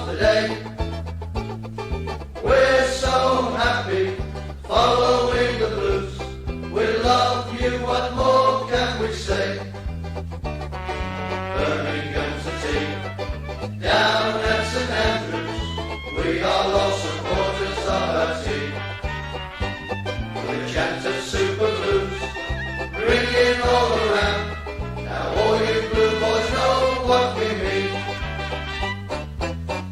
the day. We're so happy following the blues. We love you, what more can we say? Birmingham's a team down at St Andrews. We are all supporters of our team. We chant of Super Blues, ringing all around. Now all you blue boys know what we mean.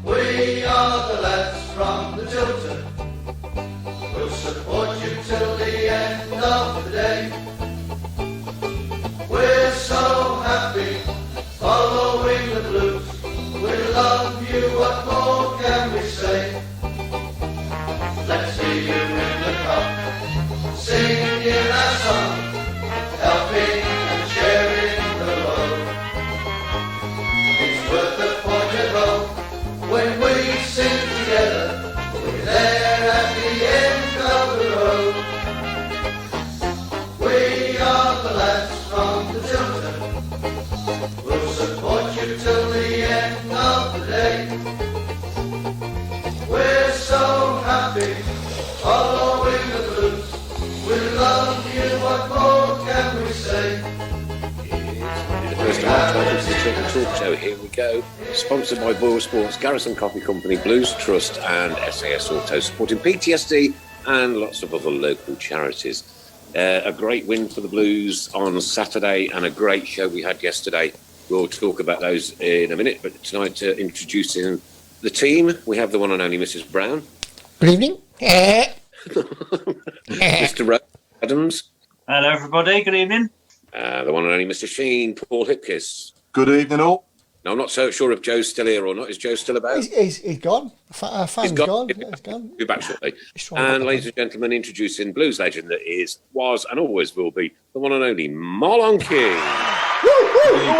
We are the lads from the Tilton. We'll support you till the end of the day. We're so happy following the blues. We love you, what more can we say? Let's hear you in the pub, singing our song, helping and sharing the load. It's worth a fortune though, when we sing together, we're there at the end of the road. We are the lads from the Tilton. We'll support you till the end of the day. We're so happy following the blues. We love you, what more can we say? The first of March, welcome to the Tilton Talk Show. Here we go. Sponsored by Boyle Sports, Garrison Coffee Company, Blues Trust and SAS Auto, supporting PTSD and lots of other local charities. A great win for the Blues on Saturday and a great show we had yesterday. We'll talk about those in a minute, but tonight introducing the team, we have the one and only Mrs. Brown. Good evening. Mr. Adams. Hello, everybody. Good evening. The one and only Mr. Sheen, Paul Hipkiss. Good evening, all. Now, I'm not so sure if Joe's still here or not. Is Joe still about? He's gone. Fan's gone. He's gone. Be back shortly. And ladies and gentlemen, introducing blues legend that is, was, and always will be the one and only Marlon King. Good evening.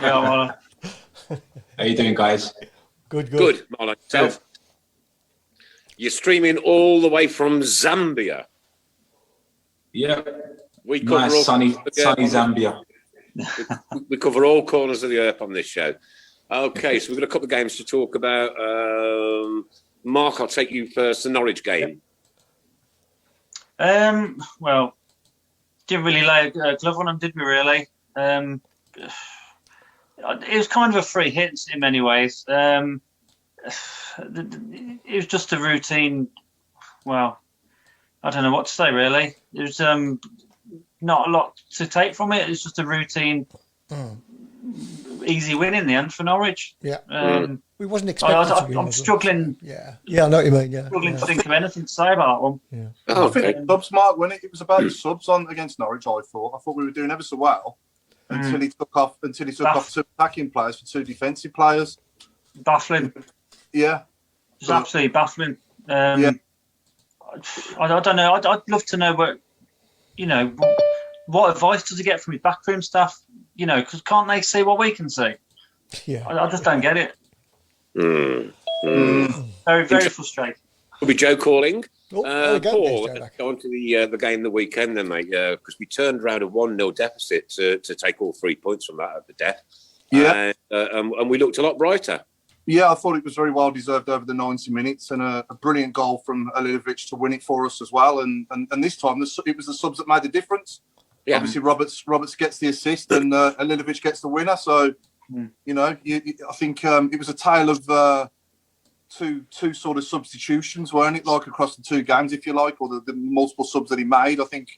Yeah, How you doing, guys? Good. Good, Marlon. Yourself? You're streaming all the way from Zambia. Yep. We cover Nice, sunny Zambia. We cover all corners of the earth on this show. Okay, so we've got a couple of games to talk about. Mark, I'll take you first. The Norwich game. Well, didn't really lay a glove on them, did we? Really? It was kind of a free hit in many ways. It was just a routine. Well, I don't know what to say. Really, it was not a lot to take from it. It's just a routine, easy win in the end for Norwich. Yeah. We wasn't expecting. I'm struggling. Yeah, I know what you mean. Yeah, struggling to think of anything to say about that one. Yeah. I think subs, Mark, when it was about the subs on against Norwich, I thought we were doing ever so well until he took off two attacking players for two defensive players. Baffling. Yeah, It's absolutely baffling. I don't know. I'd love to know what advice does he get from his backroom staff? Because can't they see what we can see? Yeah, I just don't get it. Very, very frustrating. Will be Joe calling. Paul, let's go on to the game the weekend then, mate, because we turned around a 1-0 deficit to take all 3 points from that at the death. Yeah. And we looked a lot brighter. Yeah, I thought it was very well deserved over the 90 minutes and a brilliant goal from Alilovic to win it for us as well. And this time it was the subs that made the difference. Yeah. Obviously, Roberts gets the assist and Alilovic gets the winner. So, I think it was a tale of two sort of substitutions, weren't it? Like across the two games, if you like, or the multiple subs that he made. I think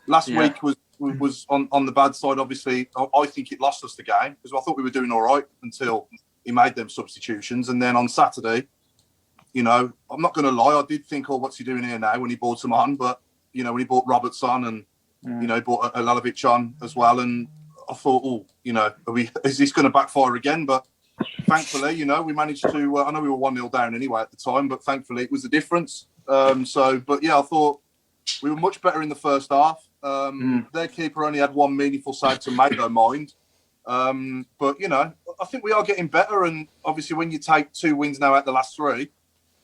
last week was on the bad side. Obviously, I think it lost us the game because I thought we were doing all right until he made them substitutions. And then on Saturday, I'm not going to lie, I did think, what's he doing here now when he brought him on? But, when he brought Roberts on and, he brought Alilovic on as well. And I thought, is this going to backfire again? But thankfully, we managed to, I know we were 1-0 down anyway at the time, but thankfully it was the difference. I thought we were much better in the first half. Their keeper only had one meaningful save to make, don't mind. But, I think we are getting better. And obviously when you take 2 wins now out the last 3,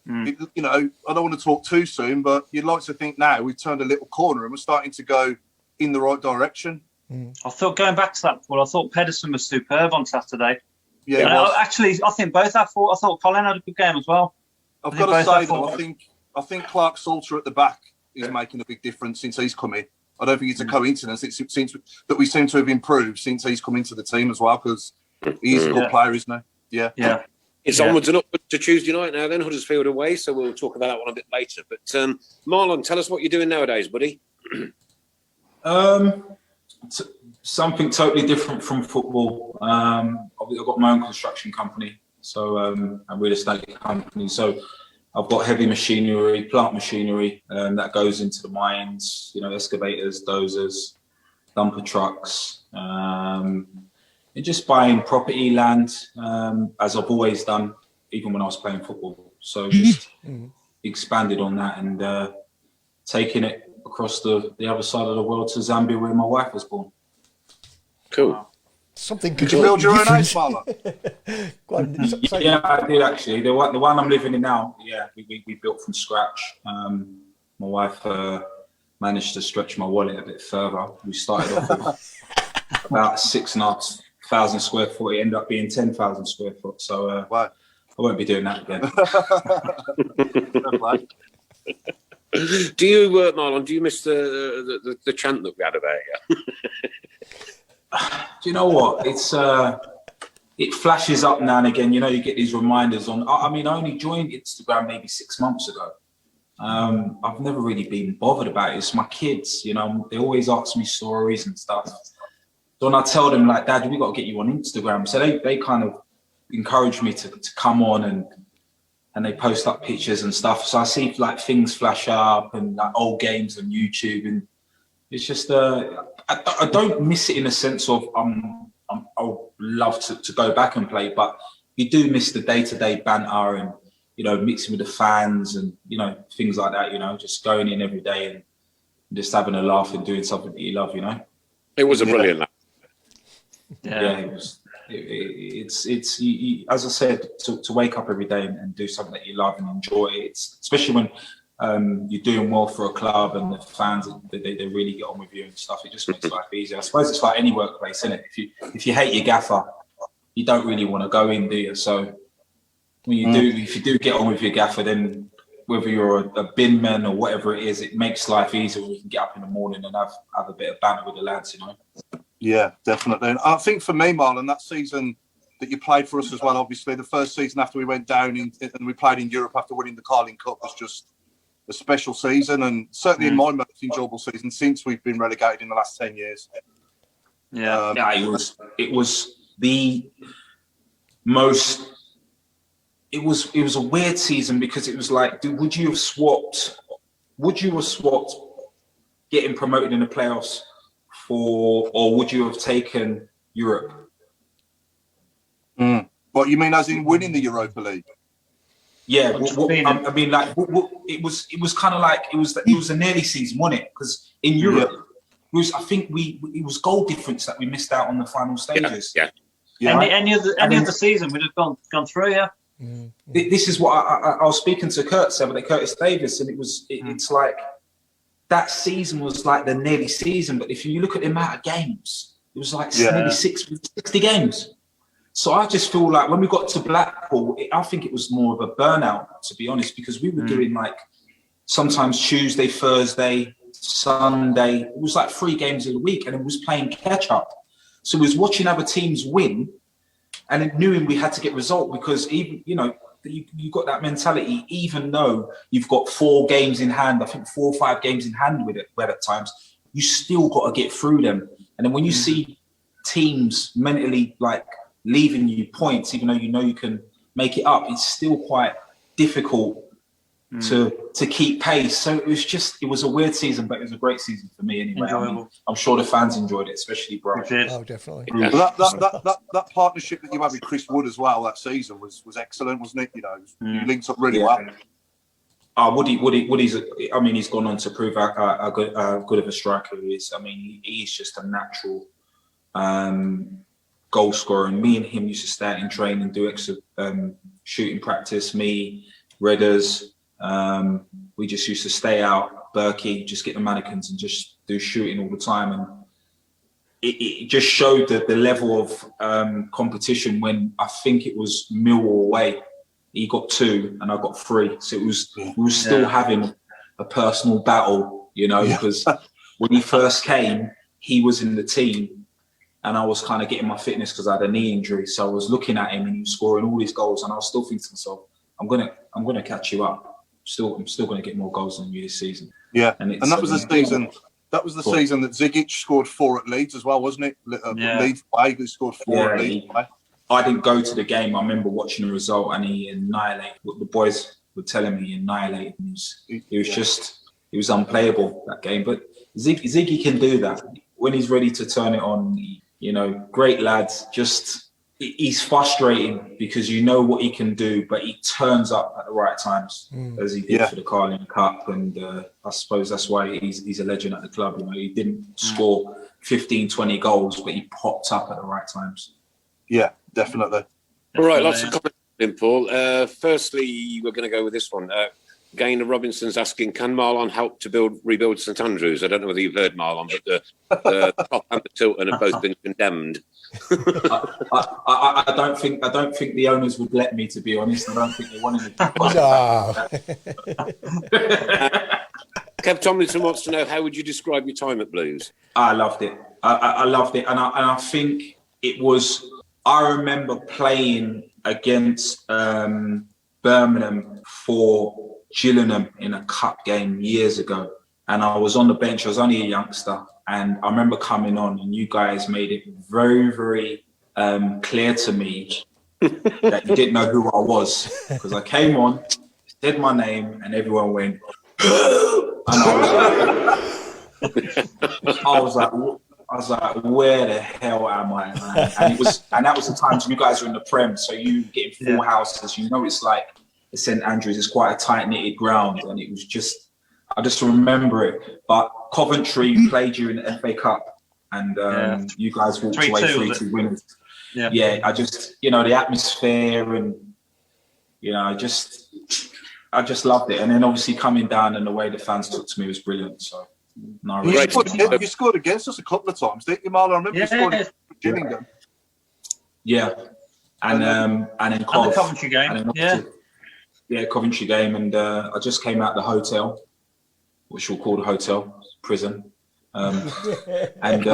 I don't want to talk too soon, but you'd like to think now we've turned a little corner and we're starting to go in the right direction. I thought, going back to that, Paul, I thought Pedersen was superb on Saturday. Yeah, it was. Actually, I think both I thought Colin had a good game as well. I've got to say, though, I think Clark Salter at the back is making a big difference since he's come in. I don't think it's a coincidence that we seem to have improved since he's come into the team as well, because he's a good player, isn't he? Yeah. It's onwards and upwards to Tuesday night now then, Huddersfield away, so we'll talk about that one a bit later. But Marlon, tell us what you're doing nowadays, buddy. Something totally different from football. I've got my own construction company, so a real estate company. So I've got heavy machinery, plant machinery that goes into the mines. Excavators, dozers, dumper trucks. And just buying property, land, as I've always done, even when I was playing football. So just expanded on that and taking it across the other side of the world to Zambia, where my wife was born. Cool. Something. Did you build your own house, Marlon? Yeah, I did actually. The one I'm living in now, we built from scratch. My wife managed to stretch my wallet a bit further. We started off with about 6,500 square foot. It ended up being 10,000 square foot. So wow. I won't be doing that again. Do you, Marlon? Do you miss the chant that we had about you? Do you know what? It flashes up now and again. You get these reminders on. I only joined Instagram maybe 6 months ago. I've never really been bothered about it. It's my kids. They always ask me stories and stuff. So when I tell them, like, Dad, we got to get you on Instagram. So they kind of encourage me to come on and they post up pictures and stuff. So I see like things flash up and like old games on YouTube, and it's just I don't miss it in a sense of I would love to go back and play, but you do miss the day-to-day banter and mixing with the fans and things like that. Just going in every day and just having a laugh and doing something that you love. It was a brilliant laugh. Yeah, it was. It's as I said, to wake up every day and do something that you love and enjoy. It's especially when you're doing well for a club and the fans they really get on with you and stuff. It just makes life easier. I suppose it's like any workplace, isn't it? If you hate your gaffer, you don't really want to go in, do you? So when you do, if you do get on with your gaffer, then whether you're a bin man or whatever it is, it makes life easier when you can get up in the morning and have a bit of banter with the lads, Yeah, definitely. And I think for me, Marlon, that season that you played for us as well, obviously, the first season after we went down and we played in Europe after winning the Carling Cup was just a special season, and certainly in my most enjoyable season since we've been relegated in the last 10 years. It was the most. It was a weird season because it was like, would you have swapped getting promoted in the playoffs or would you have taken Europe? What you mean, as in winning the Europa League? Yeah, it was kind of like it was a nearly season, wasn't it? Because in Europe, it was goal difference that we missed out on the final stages. Yeah. Any other season we'd have gone through. Yeah. This is what I was speaking to Curtis Davis, and it's like that season was like the nearly season. But if you look at the amount of games, it was like nearly 60 games. So I just feel like when we got to Blackpool, I think it was more of a burnout, to be honest, because we were doing like sometimes Tuesday, Thursday, Sunday. It was like 3 games in a week, and it was playing catch up. So it was watching other teams win, and it knew we had to get result because even you got that mentality. Even though you've got 4 games in hand, I think 4 or 5 games in hand with it at times, you still got to get through them. And then when you see teams mentally like leaving you points, even though you can make it up, it's still quite difficult to keep pace. So it was a weird season, but it was a great season for me anyway. I'm sure the fans enjoyed it, especially Brian. Oh, definitely. Yeah. That partnership that you had with Chris Wood as well that season was excellent, wasn't it? You linked up really well. Woody's. He's gone on to prove how good of a striker he is. He's just a natural goal scorer. And me and him used to stay out in training, do extra shooting practice. Me, Redders, we just used to stay out. Berkey, just get the mannequins and just do shooting all the time. And it just showed the level of competition when I think it was Millwall away. He got 2 and I got 3. So we were still having a personal battle, you know, because when he first came, he was in the team and I was kind of getting my fitness because I had a knee injury. So I was looking at him and he was scoring all these goals and I was still thinking to myself, I'm gonna catch you up. I'm still gonna get more goals than you this season. Yeah, and that was the season. That was the season that Zigic scored 4 at Leeds as well, wasn't it? Leeds away, he scored 4 at Leeds away. I didn't go to the game. I remember watching the result and he annihilated. What the boys were telling me, he annihilated. It was unplayable, that game. But Ziggy can do that. When he's ready to turn it on, you know, great lads. Just, he's frustrating because you know what he can do, but he turns up at the right times, as he did for the Carling Cup. And I suppose that's why he's a legend at the club. You know, he didn't score 15, 20 goals, but he popped up at the right times. Yeah, definitely. All right, lots of comments in, Paul. Firstly, we're going to go with this one. Gaynor Robinson's asking, can Marlon help to rebuild St Andrews? I don't know whether you've heard Marlon, but the Top and the Tilton have both been condemned. I don't think the owners would let me, to be honest. I don't think they wanted me. Kev Tomlinson wants to know, how would you describe your time at Blues? I loved it. I loved it, and I think it was. I remember playing against Birmingham for Gillingham in a cup game years ago, and I was on the bench. I was only a youngster, and I remember coming on, and you guys made it very, very clear to me that you didn't know who I was, because I came on, said my name, and everyone went, and I was like, where the hell am I, man? And that was the time you guys were in the Prem, so you getting full houses. You know, it's like St Andrews is quite a tight-knitted ground, and it was just, I just remember it. But Coventry played you in the FA Cup, and you guys walked away 3-2 winners. Yeah, I just, you know, the atmosphere, and you know, I just loved it. And then obviously coming down and the way the fans took to me was brilliant. So. No, you scored against us a couple of times, didn't you, Marlon? I remember you scored against Gillingham. Yeah, and then the Coventry game. Coventry game, and I just came out the hotel, which we'll call the hotel prison, and signed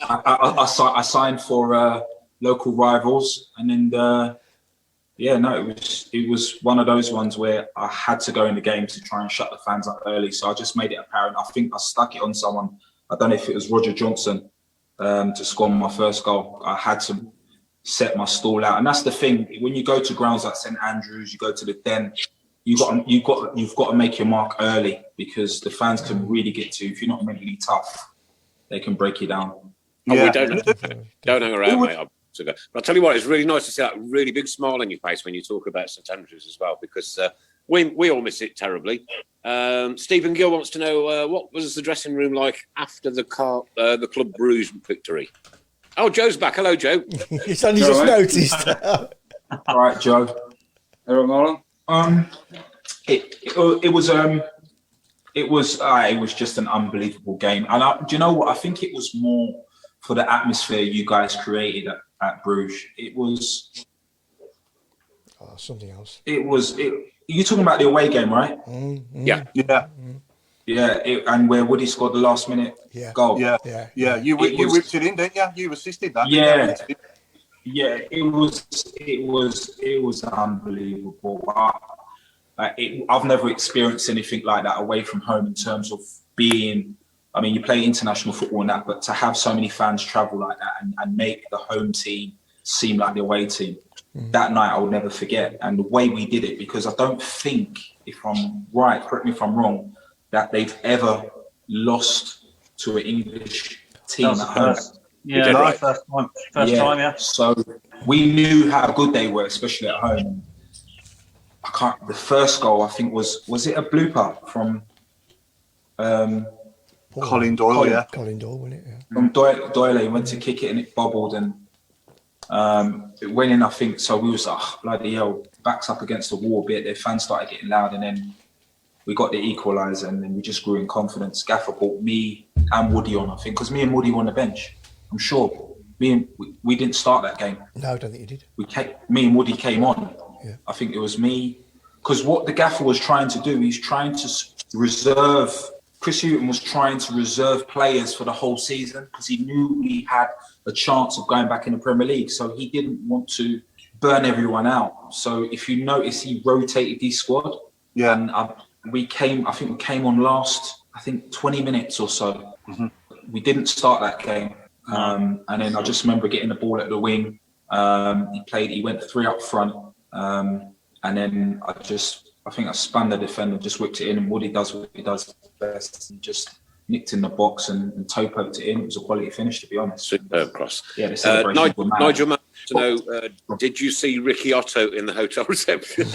I signed for local rivals, and then. It was one of those ones where I had to go in the game to try and shut the fans up early. So I just made it apparent. I think I stuck it on someone. I don't know if it was Roger Johnson to score my first goal. I had to set my stall out, and that's the thing. When you go to grounds like St Andrews, you go to the Den. You've got to make your mark early, because the fans can really get to you. If you're not mentally tough, they can break you down. Yeah. We don't hang around, mate. But I'll tell you what, it's really nice to see that really big smile on your face when you talk about St Andrews as well, because we all miss it terribly. Stephen Gill wants to know, what was the dressing room like after the Club Bruges victory? Oh, Joe's back. Hello, Joe. He's only just noticed. All right, Joe. Hello, Marlon. It was just an unbelievable game, and do you know what? I think it was more for the atmosphere you guys created at Bruges. It was something else. You're talking about the away game, right? Mm-hmm. Yeah. And where Woody scored the last minute goal. Yeah. You whipped it in, didn't you? You assisted that. Yeah. It was unbelievable. I've never experienced anything like that away from home, in terms of being. I mean, you play international football and that, but to have so many fans travel like that and make the home team seem like the away team, that night I will never forget. And the way we did it, because I don't think, if I'm right, correct me if I'm wrong, that they've ever lost to an English team at home. First time. So we knew how good they were, especially at home. The first goal, I think, was it a blooper from... Colin Doyle, Colin Doyle, wasn't it? Yeah. From Doyle, he went to kick it and it bobbled, and it went in, I think. So we was like, bloody hell, backs up against the wall a bit. Their fans started getting loud, and then we got the equaliser, and then we just grew in confidence. Gaffer brought me and Woody on, I think, because me and Woody were on the bench. I'm sure. We didn't start that game. No, I don't think you did. Me and Woody came on. Yeah. I think it was me. Because what the gaffer was trying to do, he's trying to reserve. Chris Hughton was trying to reserve players for the whole season because he knew he had a chance of going back in the Premier League. So he didn't want to burn everyone out. So if you notice, he rotated his squad. Yeah. And we came on last, 20 minutes or so. Mm-hmm. We didn't start that game. And then I just remember getting the ball at the wing. He went 3 up front. And then I think I spun the defender, just whipped it in, and Woody does what he does best. He just nicked in the box and toe-poked it in. It was a quality finish, to be honest. Superb cross. Yeah, the celebration was mad. Nigel, to know, did you see Ricky Otto in the hotel reception?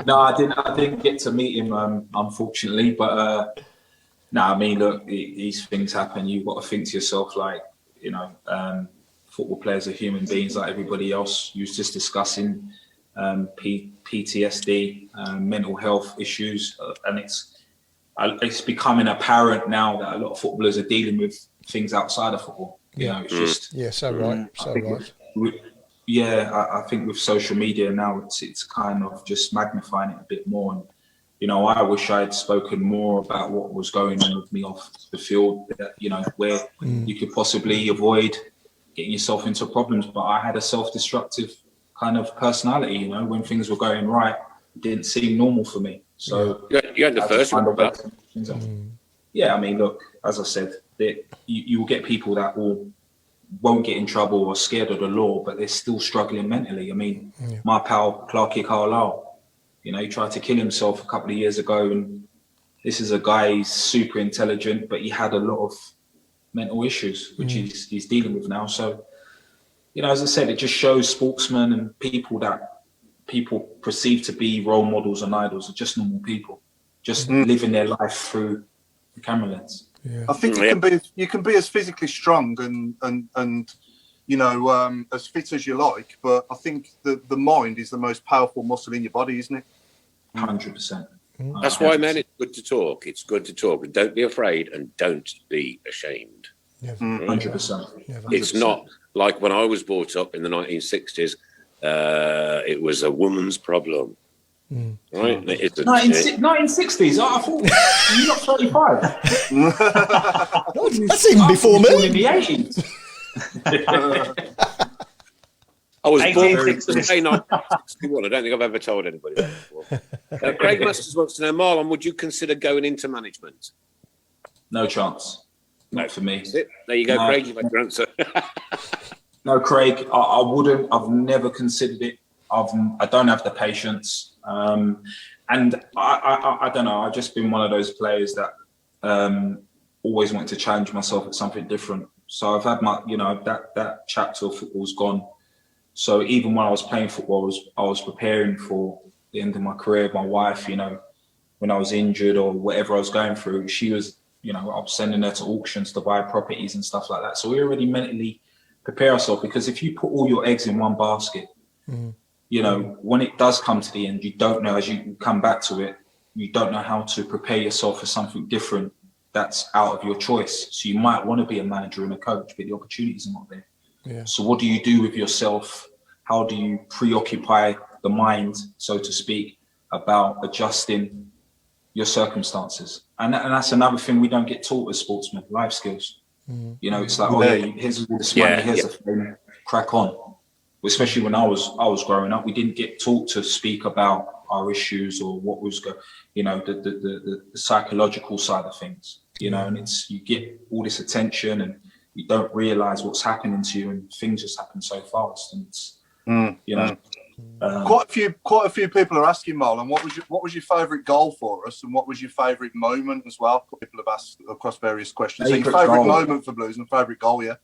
No, I didn't get to meet him, unfortunately. But no, I mean, look, these things happen. You've got to think to yourself, like, you know, football players are human beings like everybody else. You was just discussing PTSD, mental health issues, and it's becoming apparent now that a lot of footballers are dealing with things outside of football. You know, it's just so right. I think with social media now, it's kind of just magnifying it a bit more. And you know, I wish I had spoken more about what was going on with me off the field. You know, where you could possibly avoid getting yourself into problems. But I had a self-destructive kind of personality, you know, when things were going right, it didn't seem normal for me. So you had the first one about that. Yeah, I mean, look, as I said, you will get people that won't get in trouble or scared of the law, but they're still struggling mentally. I mean, my pal Clarky Carlisle, you know, he tried to kill himself a couple of years ago, and this is a guy, he's super intelligent, but he had a lot of mental issues, which he's dealing with now. So, you know, as I said, it just shows sportsmen and people that people perceive to be role models and idols are just normal people, just living their life through the camera lens. Yeah. I think you can be as physically strong and you know, as fit as you like, but I think the mind is the most powerful muscle in your body, isn't it? 100%. That's why, man, it's good to talk. It's good to talk. But don't be afraid and don't be ashamed. 100%. It's not like when I was brought up in the 1960s, it was a woman's problem. Right? 1960s? I thought you're not 35. That's even before me. In the 80s. I was born in 1961. I don't think I've ever told anybody that before. Craig Masters wants to know, Marlon, would you consider going into management? No chance. Not for me. There you go, Craig. You've had your answer. No, Craig, I wouldn't. I've never considered it. I don't have the patience. And I don't know. I've just been one of those players that always want to challenge myself at something different. So I've had my, you know, that chapter of football's gone. So even when I was playing football, I was preparing for the end of my career. My wife, you know, when I was injured or whatever I was going through, she was, you know, I was sending her to auctions to buy properties and stuff like that. So we already mentally prepare ourselves, because if you put all your eggs in one basket, you know, when it does come to the end, you don't know, as you come back to it, you don't know how to prepare yourself for something different that's out of your choice. So you might want to be a manager and a coach, but the opportunities are not there. Yeah. So what do you do with yourself? How do you preoccupy the mind, so to speak, about adjusting your circumstances? And that's another thing we don't get taught as sportsmen, life skills. You know, it's like, oh yeah, here's all this money, here's the thing, crack on. Especially when I was growing up, we didn't get taught to speak about our issues or what was the psychological side of things. You know, and it's, you get all this attention and you don't realize what's happening to you, and things just happen so fast. And it's, you know, quite a few people are asking, Marlon, what was your favourite goal for us, and what was your favourite moment as well? People have asked across various questions. So your favourite moment for Blues and favourite goal, yeah.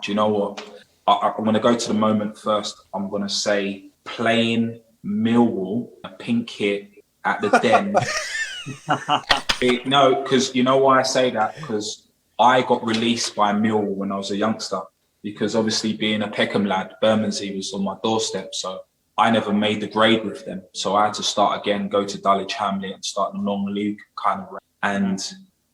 Do you know what? I'm going to go to the moment first. I'm going to say playing Millwall, a pink hit at the Den. No, because you know why I say that? Because I got released by Millwall when I was a youngster. Because obviously being a Peckham lad, Bermondsey was on my doorstep. So I never made the grade with them. So I had to start again, go to Dulwich Hamlet and start the non-league kind of. And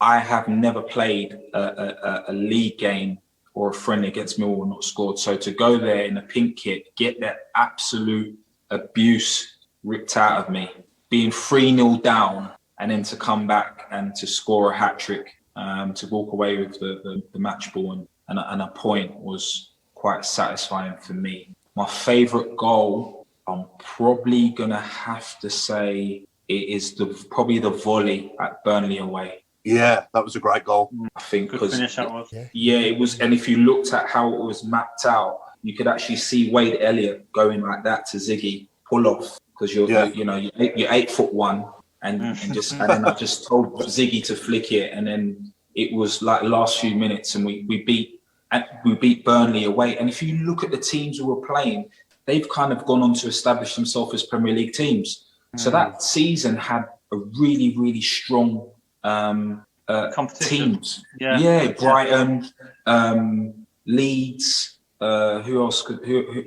I have never played a league game or a friendly against Millwall and not scored. So to go there in a pink kit, get that absolute abuse ripped out of me, being 3-0 down, and then to come back and to score a hat-trick, to walk away with the match ball and a point was quite satisfying for me. My favourite goal, I'm probably going to have to say it is probably the volley at Burnley away. Yeah, that was a great goal. I think Good finish that was. Yeah, it was. And if you looked at how it was mapped out, you could actually see Wade Elliott going like that to Ziggy, pull off, because you're 8'1", and then I just told Ziggy to flick it, and then it was like the last few minutes, and we beat Burnley away. And if you look at the teams who were playing, they've kind of gone on to establish themselves as Premier League teams. So that season had a really, really strong teams. Yeah, Brighton, Leeds, who else could, who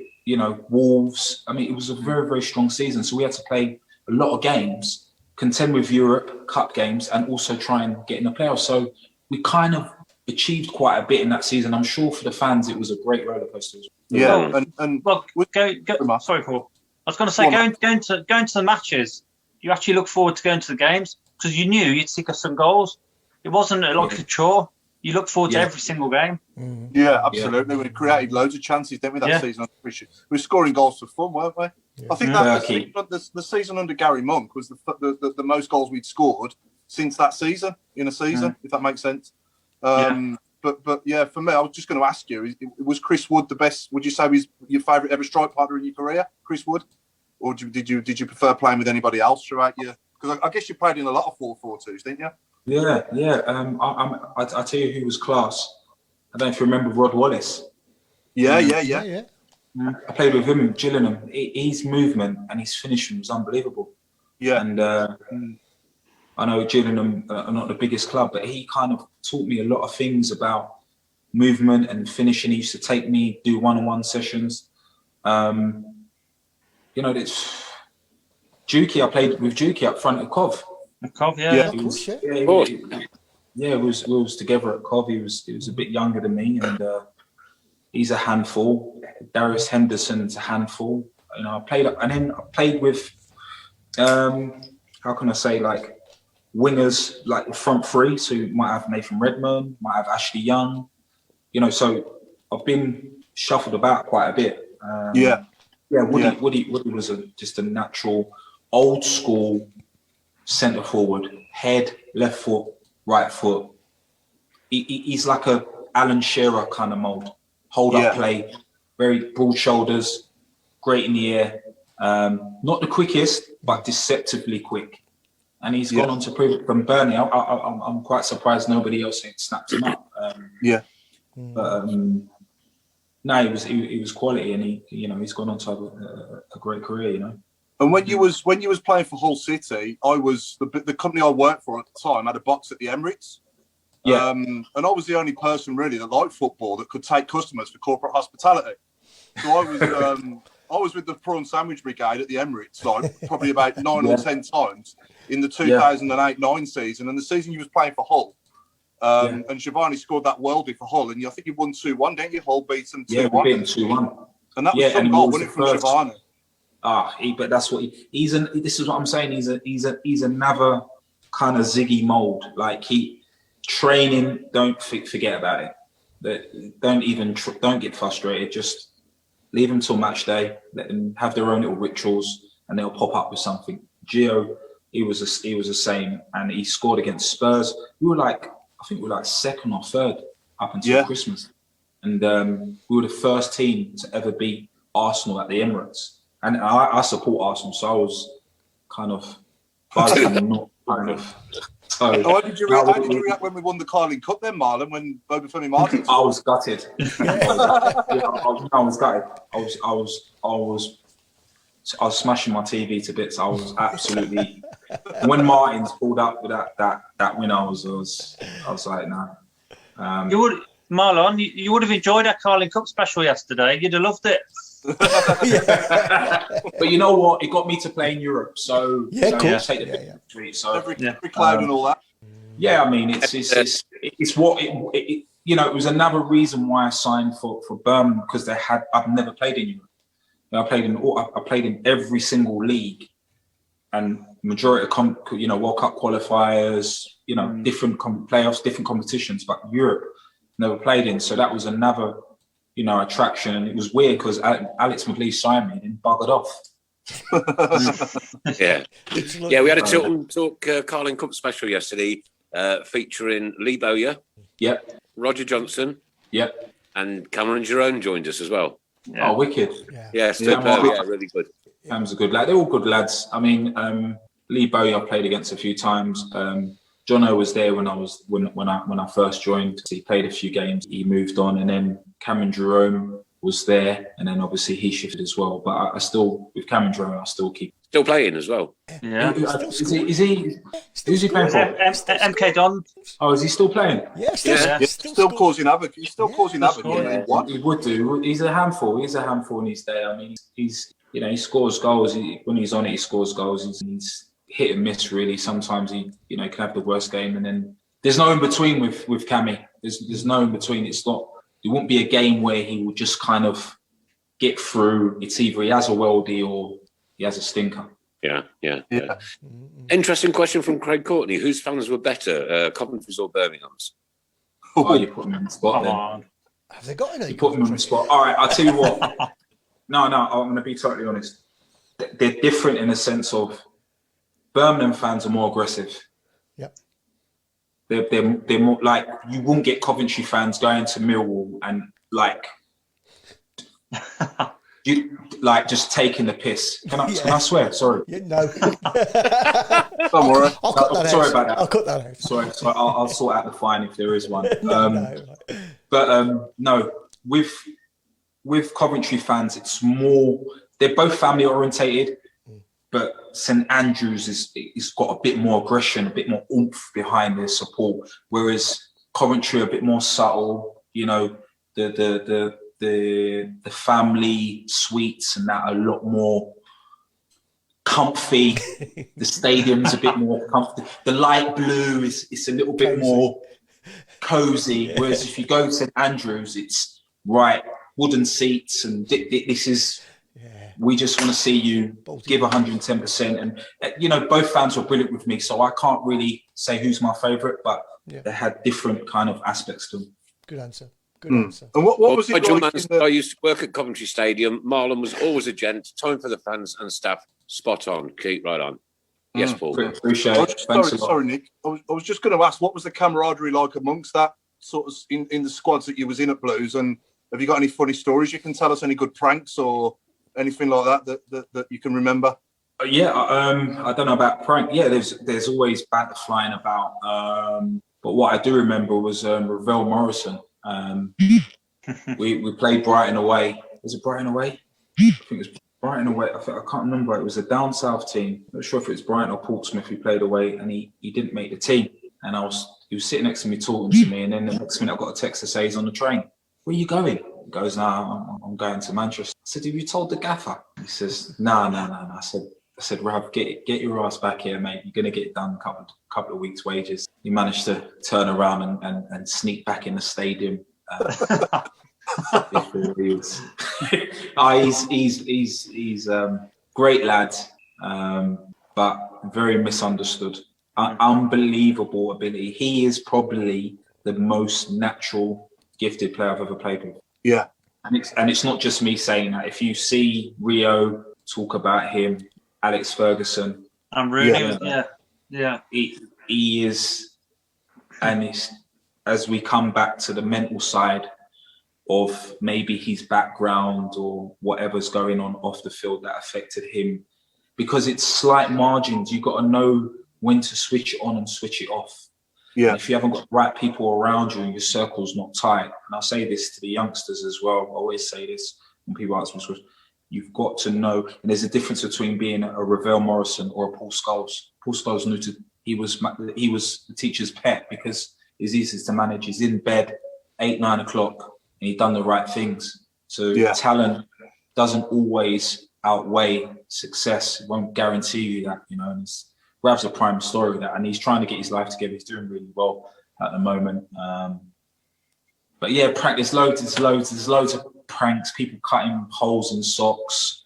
Wolves. I mean, it was a very, very strong season. So we had to play a lot of games, contend with Europe Cup games, and also try and get in the playoffs. So we kind of achieved quite a bit in that season. I'm sure for the fans, it was a great roller coaster. Yeah, sorry, Paul. I was going to say, going to the matches, you actually look forward to going to the games because you knew you'd see some goals. It wasn't like a chore. You look forward to every single game. Yeah, absolutely. We created loads of chances, didn't we, that season? We were scoring goals for fun, weren't we? Yeah. I think that the season under Gary Monk was the most goals we'd scored since that season, in a season, if that makes sense. But yeah, for me, I was just going to ask you, was Chris Wood the best? Would you say he's your favourite ever strike partner in your career, Chris Wood? Or did you prefer playing with anybody else throughout your... Because I guess you played in a lot of 4-4-2s, didn't you? Yeah. I tell you who was class. I don't know if you remember Rod Wallace. Yeah. I played with him in Gillingham. His movement and his finishing was unbelievable. Yeah. And I know Gillingham are not the biggest club, but he kind of taught me a lot of things about movement and finishing. He used to take me, do one-on-one sessions. It's Juki. I played with Juki up front at Cov. We was together at Cov. He was a bit younger than me, and he's a handful. Darius Henderson's a handful. I played with how can I say, like wingers, like the front three. So you might have Nathan Redmond, might have Ashley Young. So I've been shuffled about quite a bit. Woody was just a natural, old school centre forward, head, left foot, right foot. He's like a Alan Shearer kind of mould. Hold up play, very broad shoulders, great in the air. Not the quickest, but deceptively quick. And he's gone on to prove it from Burnley. I'm quite surprised nobody else ain't snapped him up. But no, he was quality, and he's gone on to have a great career. And when you was playing for Hull City, I was the company I worked for at the time had a box at the Emirates. Yeah. And I was the only person really that liked football that could take customers for corporate hospitality. So I was with the prawn sandwich brigade at the Emirates, like probably about 9 or 10 times in the 2008-9 season, and the season you was playing for Hull. And Giovanni scored that worldie for Hull, and I think you won 2-1, didn't you? Hull beat them 2-1. Yeah, we beat them 2-1. And that was some goal, wasn't it, from Giovanni? But that's what this is what I'm saying. He's another kind of Ziggy mold. Like training, don't forget about it. Don't get frustrated. Just leave them till match day. Let them have their own little rituals, and they'll pop up with something. Gio, he was the same, and he scored against Spurs. I think we were like second or third up until Christmas, and we were the first team to ever beat Arsenal at the Emirates. And I support Arsenal, so I was kind of buzzing and not kind of. So, how did you react when we won the Carling Cup then, Marlon, when Obafemi Martin? I was gutted. I was gutted. I was smashing my TV to bits. I was absolutely. When Martins pulled up with that win, I was like, nah. You would, Marlon. You would have enjoyed our Carling Cup special yesterday. You'd have loved it. But you know what? It got me to play in Europe, so take the victory. So every cloud and all that. Yeah, I mean, it's what you know. It was another reason why I signed for Birmingham, because I've never played in Europe. I played in every single league, and majority of World Cup qualifiers, different playoffs, different competitions, but Europe never played in. So that was another attraction, and it was weird because Alex McLeish signed me and then buggered off. Yeah. We had a Tilton Talk Carling Cup special yesterday, featuring Lee Bowyer, Roger Johnson, and Cameron Jerome joined us as well. Yeah. Oh, wicked! Yeah, really good. Cam's a good lad. They're all good lads. I mean, Lee Bowyer I played against a few times. Jono was there when I first joined. He played a few games. He moved on, and then Cameron Jerome was there, and then obviously he shifted as well. But I still, with Cameron Jerome, I still keep playing as well. Yeah. Is he? Who's he playing for? MK Don. Oh, is he still playing? Yeah. Still causing havoc. He's still causing havoc. He would do. He's a handful. He's a handful in his day. I mean, he's he scores goals. When he's on it, he scores goals. He's hit and miss really. Sometimes he can have the worst game, and then there's no in between with Cammy. There's no in between. It's not. It won't be a game where he will just kind of get through. It's either he has a worldie or he has a stinker. Yeah. Interesting question from Craig Courtney. Whose fans were better, Coventry's or Birmingham's? Oh, you put him on the spot then. Have they got any? You put him on the spot. All right, I'll tell you what. No, I'm going to be totally honest. They're different in the sense of Birmingham fans are more aggressive. Yep. They're more like, you won't get Coventry fans going to Millwall and just taking the piss. Can I swear? Sorry. Yeah, no. Don't worry. Sorry about that. I'll cut that out. Sorry. I'll sort out the fine if there is one. No. No, with Coventry fans, it's more. They're both family orientated, but St Andrews is got a bit more aggression, a bit more oomph behind their support, whereas Coventry are a bit more subtle. The family suites and that are a lot more comfy. The stadium's a bit more comfy. The light blue is a little bit more cozy. Whereas if you go to St Andrews, it's wooden seats, and this is. We just want to see you give 110%. And, both fans were brilliant with me, so I can't really say who's my favourite, but they had different kind of aspects to them. Good answer. And what was it like? I used to work at Coventry Stadium. Marlon was always a gent. Time for the fans and staff. Spot on. Keep right on. Yes, Paul. Appreciate it. Sorry, Nick. I was just going to ask, what was the camaraderie like amongst that sort of in the squads that you was in at Blues? And have you got any funny stories you can tell us? Any good pranks or anything like that you can remember? I don't know about prank. Yeah, there's always banter flying about. But what I do remember was Ravel Morrison. We played Brighton away. Was it Brighton away? I think it was Brighton away. I can't remember. It was a down south team. I'm not sure if it was Brighton or Portsmouth who played away, and he didn't make the team. And he was sitting next to me talking to me, and then the next minute I got a text to say he's on the train. Where are you going? He goes, "No, I'm going to Manchester." I said, "Have you told the gaffer?" He says, No. I said, "Rav, get your ass back here, mate. You're going to get done a couple of weeks' wages." He managed to turn around and sneak back in the stadium. He's great lad, but very misunderstood. Unbelievable ability. He is probably the most natural, gifted player I've ever played with. Yeah. And it's not just me saying that. If you see Rio talk about him, Alex Ferguson. And Rooney, yeah. He is, and it's, as we come back to the mental side of maybe his background or whatever's going on off the field that affected him, because it's slight margins. You've got to know when to switch it on and switch it off. Yeah. And if you haven't got the right people around you and your circle's not tight, and I say this to the youngsters as well, I always say this when people ask me, you've got to know, and there's a difference between being a Ravel Morrison or a Paul Scholes. Paul Scholes knew he was the teacher's pet because it's easy to manage. He's in bed 8-9 o'clock and he'd done the right things. So talent doesn't always outweigh success. It won't guarantee you that, And Rav's a prime story of that, and he's trying to get his life together. He's doing really well at the moment. But yeah, there's loads of pranks. People cutting holes in socks.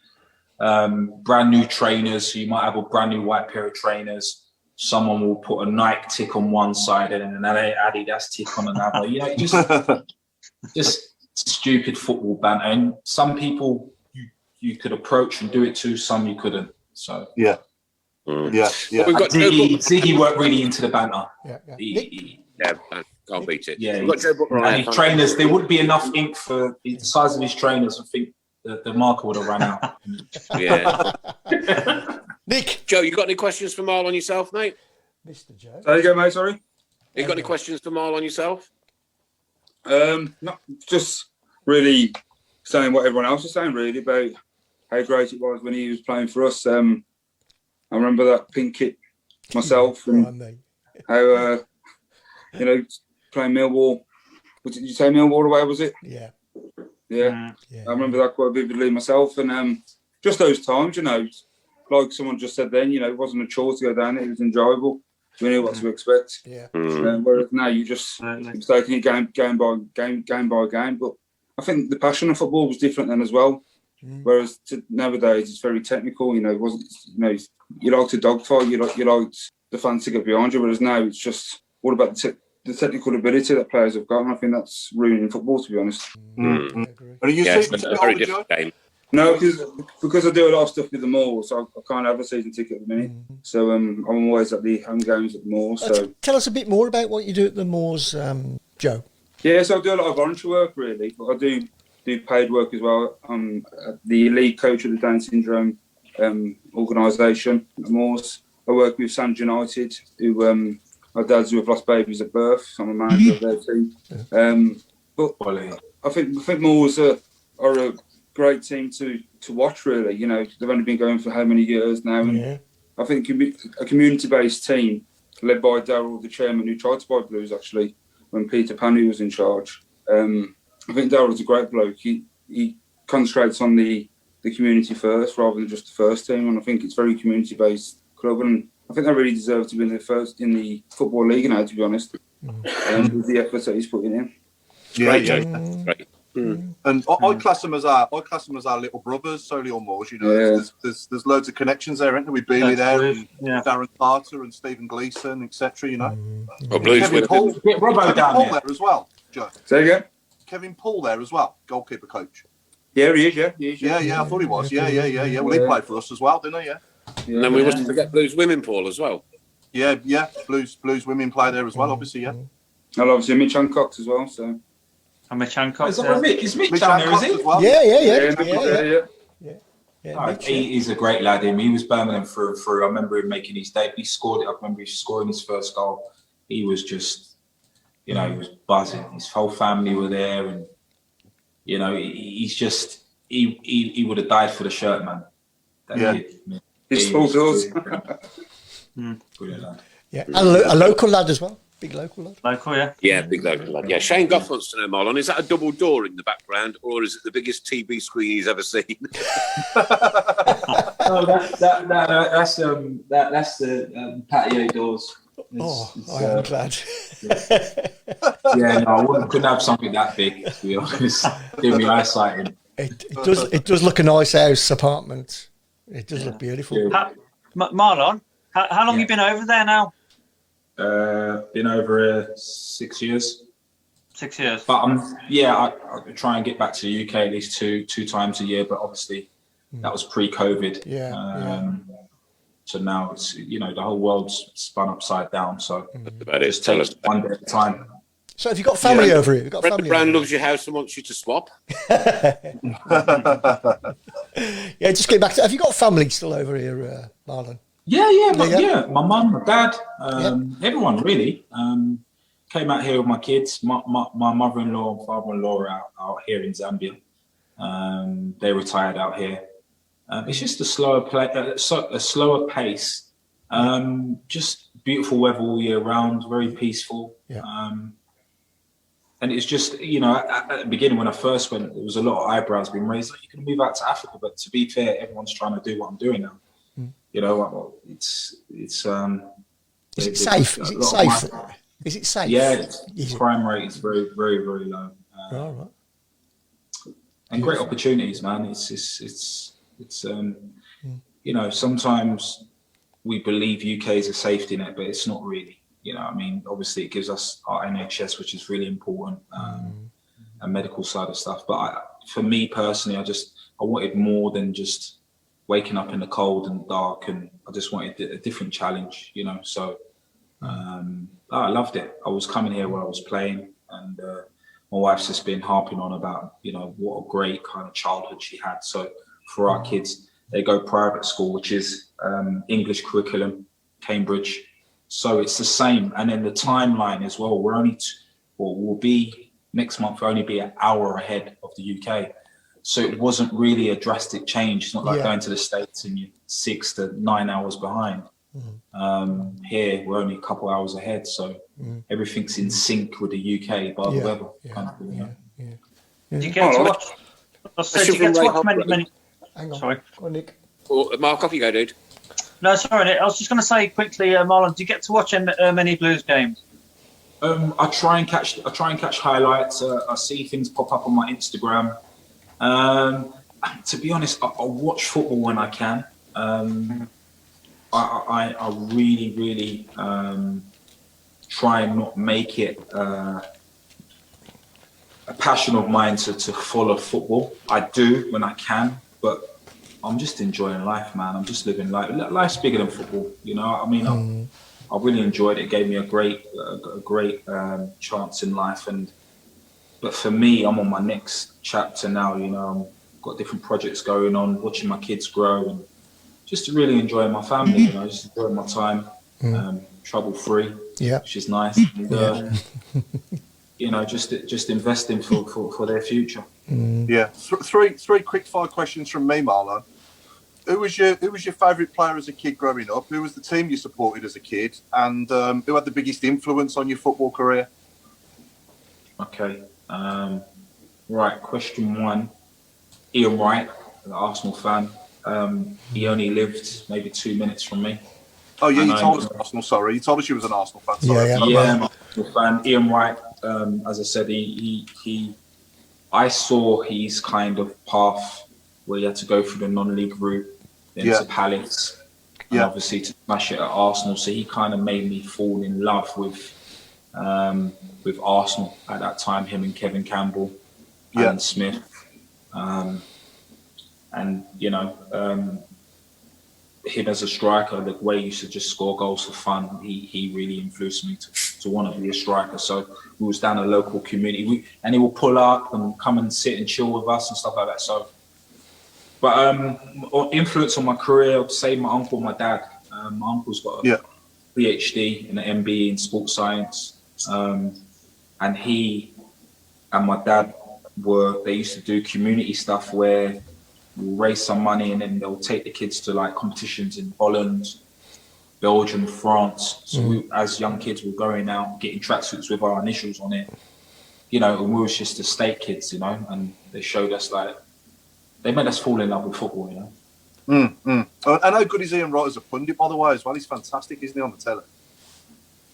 Brand new trainers. So you might have a brand new white pair of trainers. Someone will put a Nike tick on one side and an Adidas tick on another. You know, just stupid football banter. And some people you could approach and do it to, some you couldn't. So yeah. Well, We've got Ziggy weren't really into the banter. Yeah, can't beat it. Yeah, we've got Joe Butler on his trainers. There wouldn't be enough ink for the size of his trainers. I think the marker would have run out. Yeah. Nick. Joe, you got any questions for Marlon yourself, mate? Mr. Joe. There you go, mate. Sorry. You got any questions for Marlon yourself? Not just really saying what everyone else is saying, really, about how great it was when he was playing for us. I remember that pink kit myself, and how playing Millwall. Did you say Millwall away? Was it? Yeah. I remember that quite vividly myself, and just those times, like someone just said then, it wasn't a chore to go down. It was enjoyable. We knew what to expect. Yeah. Whereas now you just keep taking it game by game. But I think the passion of football was different then as well. Whereas nowadays it's very technical. It wasn't. You liked a dogfight. You liked the fans to get behind you. Whereas now it's just all about the technical ability that players have got. And I think that's ruining football, to be honest. Are you It's a very different game. No, because I do a lot of stuff with the Moors, so I can't have a season ticket at the minute. So I'm always at the home games at the Moors. So tell us a bit more about what you do at the Moors, Joe. Yeah, so I do a lot of voluntary work, really, but I do paid work as well. I'm the lead coach of the Down Syndrome organisation at the Moors. I work with Sand United, who our dads who have lost babies at birth. So I'm a manager of their team. But I think Moors are a great team to watch, really. They've only been going for how many years now, and I think a community-based team led by Darryl, the chairman, who tried to buy Blues actually when Peter Panny was in charge. I think Darryl's a great bloke. He concentrates on the community first rather than just the first team, and I think it's a very community-based club, and I think they really deserve to be in the Football League now, to be honest, with the effort that he's putting in. Great. And I class them as our little brothers, Solihull Moors. There's loads of connections there, aren't there? With Bealey there, and Darren Carter and Stephen Gleeson, etc. Kevin Paul there as well, Joe. Say again. Kevin Paul there as well, goalkeeper coach. Yeah, he is. Yeah. I thought he was. Yeah. Well, he played for us as well, didn't he? Yeah. And then we mustn't forget Blues women, Paul, as well. Yeah. Blues women play there as well, obviously. Yeah. And obviously Mitch Hancock as well. So. And Mitch Hancock. Is Mitch down there, is he? Well. Yeah. He is a great lad. He was Birmingham through and through. I remember him making his debut. He scored it. I remember him scoring his first goal. He was just, he was buzzing. His whole family were there, and he's just he would have died for the shirt, man. He's full doors. Brilliant lad. Yeah, a local lad as well. Big local lad. Local, yeah. Yeah, big local lad. Yeah, Shane Goff wants to know, Marlon, is that a double door in the background, or is it the biggest TV screen he's ever seen? No, that's the patio doors. I'm glad. I couldn't have something that big, to be honest. Give me eyesight in. It does look a nice house apartment. It does look beautiful. Marlon, how long have you been over there now? Been over 6 years. 6 years. But I try and get back to the UK at least two times a year. But obviously, that was pre-COVID. So now it's the whole world's spun upside down. So just tell us one day at a time. So have you got family over here? Brendan Brown loves your house and wants you to swap. Just get back to. Have you got family still over here, Marlon? Yeah. My mum, my dad, everyone really. Came out here with my kids. My mother-in-law and father-in-law are out here in Zambia. They retired out here. It's just a slower pace. Just beautiful weather all year round, very peaceful. And it's just, at the beginning when I first went, there was a lot of eyebrows being raised. Like, you can move out to Africa, but to be fair, everyone's trying to do what I'm doing now. you know, it's Is it safe? Is it safe? Is it safe? Yeah, crime rate is very, very, very low. Right. And great opportunities, man. You know, sometimes we believe UK is a safety net, but it's not really. You know, I mean, obviously it gives us our NHS, which is really important, and medical side of stuff. But for me personally, I wanted more than just waking up in the cold and dark, and I just wanted a different challenge, you know. So I loved it. I was coming here while I was playing, and my wife's just been harping on about, you know, what a great kind of childhood she had. So for our kids, they go private school, which is English curriculum, Cambridge. So it's the same. And then the timeline as well, we'll be next month, only be an hour ahead of the UK. So it wasn't really a drastic change. It's not like going to the States and you're 6 to 9 hours behind. Here, we're only a couple hours ahead. So everything's in sync with the UK by the weather. Kind of thing, you know? Do you get to watch? Do you get to watch many? Hang on. Sorry. Go on, Nick. Oh, Mark, off you go, dude. No, sorry, Nick. I was just going to say quickly, Marlon, do you get to watch many Blues games? I try and catch highlights. I see things pop up on my Instagram. To be honest, I watch football when I can. I really, really try and not make it a passion of mine to follow football. I do when I can, but I'm just enjoying life, man. I'm just living life. Life's bigger than football, you know. I mean, I really enjoyed it. It gave me a great chance in life. But for me, I'm on my next chapter now. You know, I've got different projects going on, watching my kids grow, and just really enjoying my family. You know, just enjoying my time, trouble free, which is nice. And, you know, just investing for their future. Yeah, three quick fire questions from me, Marlon. Who was your favourite player as a kid growing up? Who was the team you supported as a kid? And who had the biggest influence on your football career? Okay. Right. Question 1. Ian Wright, an Arsenal fan. He only lived maybe 2 minutes from me. Oh yeah, you told us Arsenal. Sorry, you told us you was an Arsenal fan. Sorry. Yeah, I'm an Arsenal fan. Ian Wright. As I said, I saw his kind of path where he had to go through the non-league route, then to Palace, and obviously to smash it at Arsenal. So he kind of made me fall in love with Arsenal at that time. Him and Kevin Campbell, Alan Smith, and you know, him as a striker, the way he used to just score goals for fun. He really influenced me to want to be a striker. So we was down a local community, and he would pull up and come and sit and chill with us and stuff like that. So, but influence on my career, I would say my uncle, my dad. My uncle's got a PhD and an MBE in sports science, and he and my dad they used to do community stuff where we'll raise some money and then they'll take the kids to like competitions in Holland, Belgium, France. So we, as young kids, we're going out getting tracksuits with our initials on it, you know, and we was just estate kids, you know, and they showed us they made us fall in love with football, you know. And how good is Ian Wright as a pundit, by the way, as well? He's fantastic, isn't he, on the telly?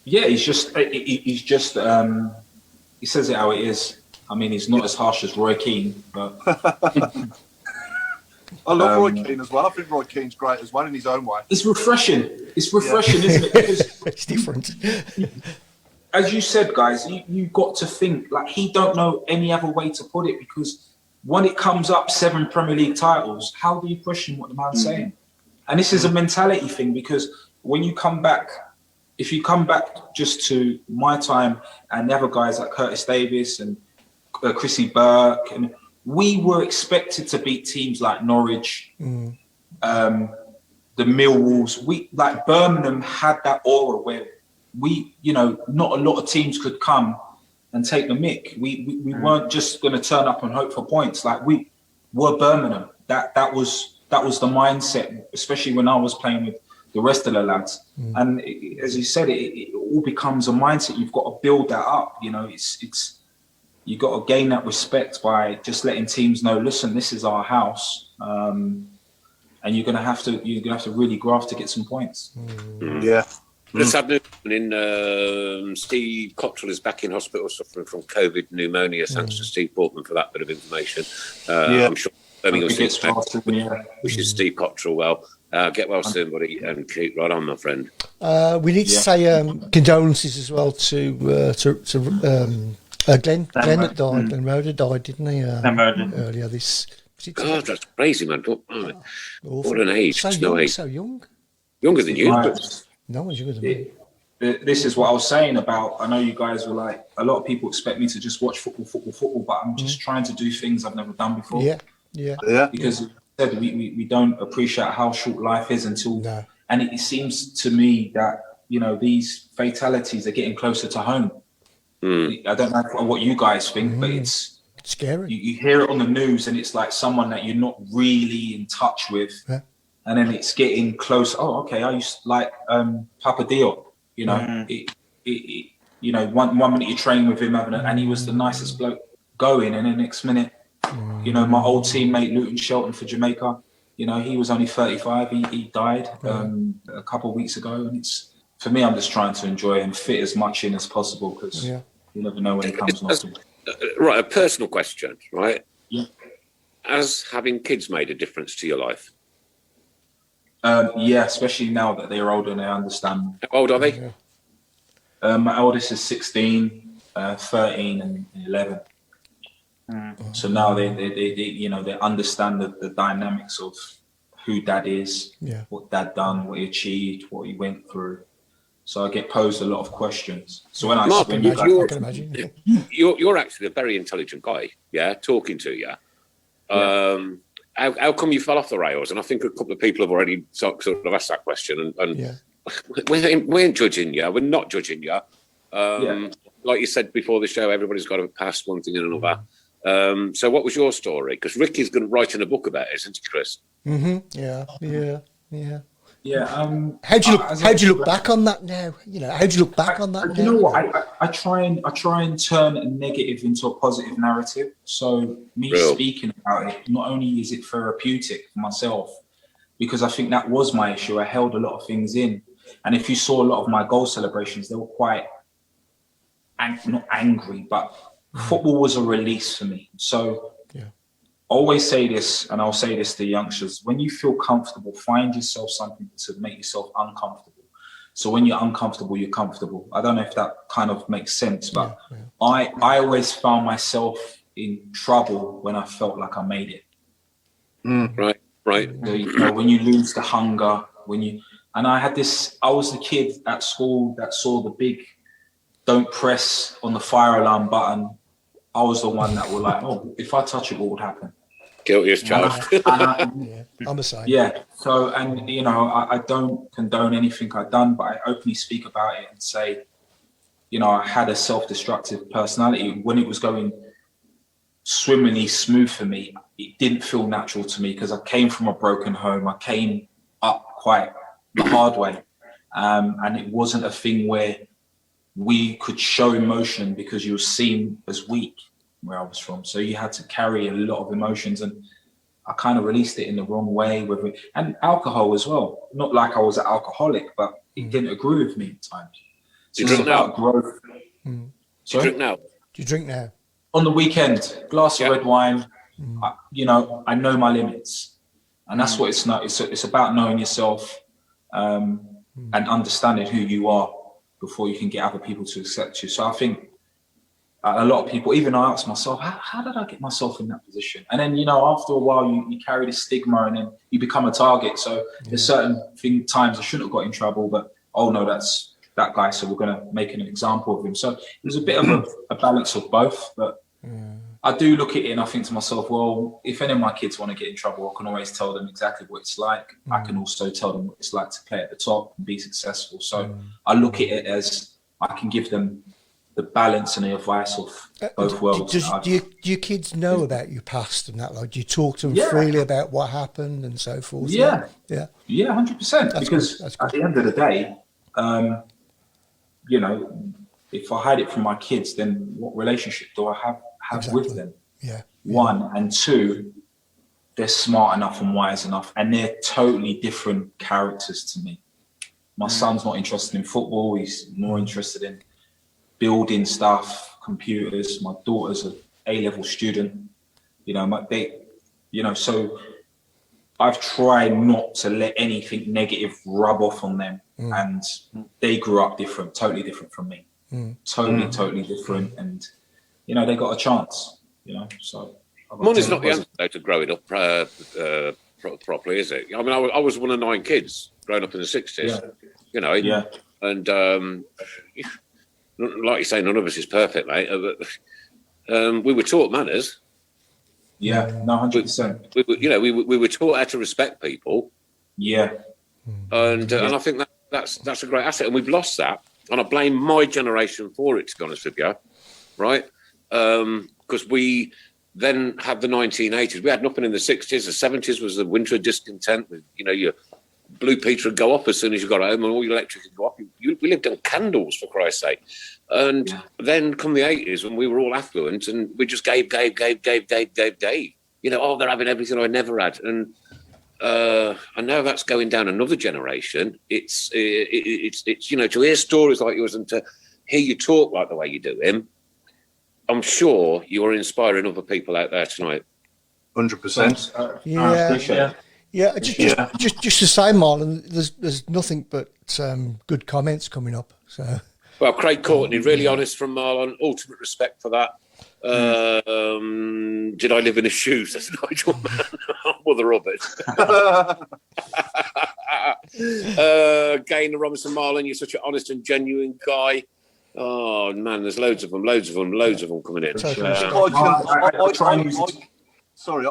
Yeah, he says it how it is. I mean, he's not as harsh as Roy Keane, but I love Roy Keane as well. I think Roy Keane's great as well in his own way. It's refreshing, isn't it? Because it's different. As you said, guys, you got to think, like, he don't know any other way to put it, because when it comes up 7 Premier League titles, how do you question what the man's saying? And this is a mentality thing, because when you come back, if you come back just to my time and the other guys like Curtis Davis and Chrissy Burke, and we were expected to beat teams like Norwich, the Millwalls. We, like Birmingham, had that aura where we, you know, not a lot of teams could come and take the mick. We weren't just going to turn up and hope for points. Like, we were Birmingham. That was the mindset, especially when I was playing with the rest of the lads. And as you said, it all becomes a mindset. You've got to build that up. You know, it's you got to gain that respect by just letting teams know, listen, this is our house. And and you're gonna have to really graft to get some points. Yeah. Just had news in Steve Cottrell is back in hospital suffering from COVID pneumonia. Thanks to Steve Portman for that bit of information. I'm sure Birmingham wishes Steve Cottrell well. Get well soon, buddy, and keep right on, my friend. We need to say condolences as well to Glenn that died. Glenn Roder died, didn't he? Earlier this. God, that's crazy, man. What an age. So young. Younger than you. Right. No one's younger than me. This is what I was saying about, I know you guys were like, a lot of people expect me to just watch football, but I'm just trying to do things I've never done before. Yeah. Because we don't appreciate how short life is until, and it seems to me that, you know, these fatalities are getting closer to home. I don't know what you guys think, but it's scary. You hear it on the news and it's like someone that you're not really in touch with. Yeah. And then it's getting close. Oh, okay. I used to like Papa Dio, you know, you know, one minute you train with him, and he was the nicest bloke going. And the next minute, you know, my old teammate, Luton Shelton for Jamaica, you know, he was only 35. He died a couple of weeks ago. And it's, for me, I'm just trying to enjoy and fit as much in as possible because you never know when it comes knocking. Right, a personal question, right? Yeah. Has having kids made a difference to your life? Yeah, especially now that they're older and they understand. How old are they? My oldest is 16, 13 and 11. So now they you know, they understand the dynamics of who dad is, what dad done, what he achieved, what he went through. So I get posed a lot of questions. So when Mark, you're actually a very intelligent guy, talking to you. How come you fell off the rails? And I think a couple of people have already sort of asked that question. And we ain't judging you. We're not judging you. Like you said before the show, everybody's got to pass one thing and another. So what was your story? Because Ricky's going to write in a book about it, isn't he, Chris? Yeah. How do you look back on that now? You know, how do you look back on that now? You know what? I try and turn a negative into a positive narrative. So me speaking about it, not only is it therapeutic for myself, because I think that was my issue. I held a lot of things in, and if you saw a lot of my goal celebrations, they were quite not angry, but football was a release for me. So. Always say this, and I'll say this to youngsters: when you feel comfortable, find yourself something to make yourself uncomfortable. So when you're uncomfortable, you're comfortable. I don't know if that kind of makes sense, but I always found myself in trouble when I felt like I made it. Right. You know, when you lose the hunger, and I had this. I was the kid at school that saw the big "don't press" on the fire alarm button. I was the one that were like, oh, if I touch it, what would happen? Guilty as charged. I'm the same. Yeah. So, and you know, I don't condone anything I've done, but I openly speak about it and say, you know, I had a self-destructive personality. When it was going swimmingly smooth for me, it didn't feel natural to me because I came from a broken home. I came up quite the hard way. And it wasn't a thing where we could show emotion because you were seen as weak where I was from. So you had to carry a lot of emotions, and I kind of released it in the wrong way and alcohol as well. Not like I was an alcoholic, but it didn't agree with me at times. So Do you drink now? Growth. Do you drink now? Do you drink now? On the weekend, glass of red wine. You know, I know my limits, and that's what it's not. It's about knowing yourself and understanding who you are before you can get other people to accept you. So I think a lot of people, even I ask myself, how did I get myself in that position? And then, you know, after a while, you carry the stigma and then you become a target. So there's certain times I shouldn't have got in trouble, but, oh no, that's that guy, so we're going to make an example of him. So there's a bit of a balance of both, but I do look at it and I think to myself, well, if any of my kids want to get in trouble, I can always tell them exactly what it's like. I can also tell them what it's like to play at the top and be successful. So I look at it as I can give them the balance and the advice of both worlds. Do your kids know about your past and that? Like, do you talk to them freely about what happened and so forth? Yeah, 100%. Because at the end of the day, you know, if I hide it from my kids, then what relationship do I have with them? Yeah. One, and two, they're smart enough and wise enough, and they're totally different characters to me. My son's not interested in football. He's more interested in building stuff, computers. My daughter's an A-level student. So I've tried not to let anything negative rub off on them. And they grew up different, totally different from me. Totally different. And, they got a chance, so. Money's not the answer though, to growing up properly, is it? I mean, I was one of 9 kids growing up in the 60s, and like you say, none of us is perfect, mate. We were taught manners. Yeah, no, 100%. We were taught how to respect people. Yeah. And I think that's a great asset, and we've lost that. And I blame my generation for it, to be honest with you, right? Because we then had the 1980s. We had nothing in the 60s. The 70s was the winter of discontent. With, your Blue Peter would go off as soon as you got home, and all your electric would go off. We lived on candles, for Christ's sake. And then come the 80s, when we were all affluent, and we just gave. They're having everything I never had. And now that's going down another generation. It's to hear stories like yours and to hear you talk like the way you do him, I'm sure you are inspiring other people out there tonight. 100%. Just to say, Marlon, there's nothing but good comments coming up. So, well, Craig Courtney, really honest from Marlon. Ultimate respect for that. Did I live in his shoes? That's Nigel Man. Mother of it. Gaynor Robinson, Marlon, you're such an honest and genuine guy. Oh man, there's loads of them coming in.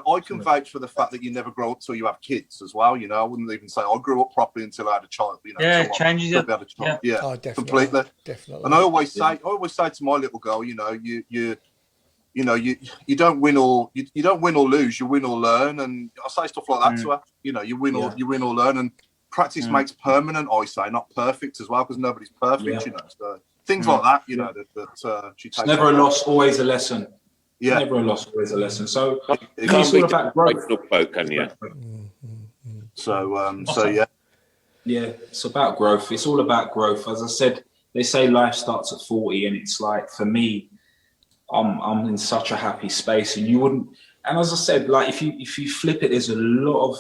I can vouch for the fact that you never grow up till you have kids as well. I wouldn't even say I grew up properly until I had a child. It changes it. Yeah, oh, definitely, completely. Definitely. And I always say to my little girl, you don't win or lose, you win or learn. And I say stuff like that to her. You win or learn, and practice makes permanent. I say, not perfect as well, because nobody's perfect. So things like that. That she takes. It's never a loss, always a lesson. Yeah, never a loss, always a lesson. So it can't be all about growth. Can you? So yeah. Yeah, it's about growth. It's all about growth. As I said, they say life starts at 40, and it's like, for me, I'm in such a happy space, and you wouldn't. And as I said, like if you flip it, there's a lot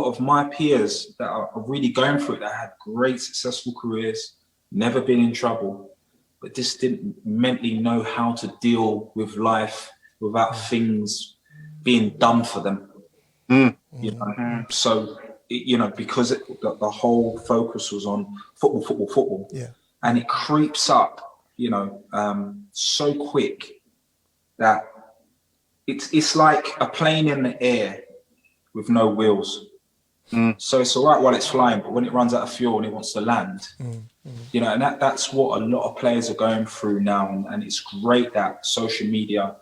of my peers that are really going through it, that had great successful careers, never been in trouble, but just didn't mentally know how to deal with life without things being done for them. So because the whole focus was on football, and it creeps up, so quick that it's like a plane in the air with no wheels. So it's all right while it's flying, but when it runs out of fuel and it wants to land, and that's what a lot of players are going through now. And it's great that social media,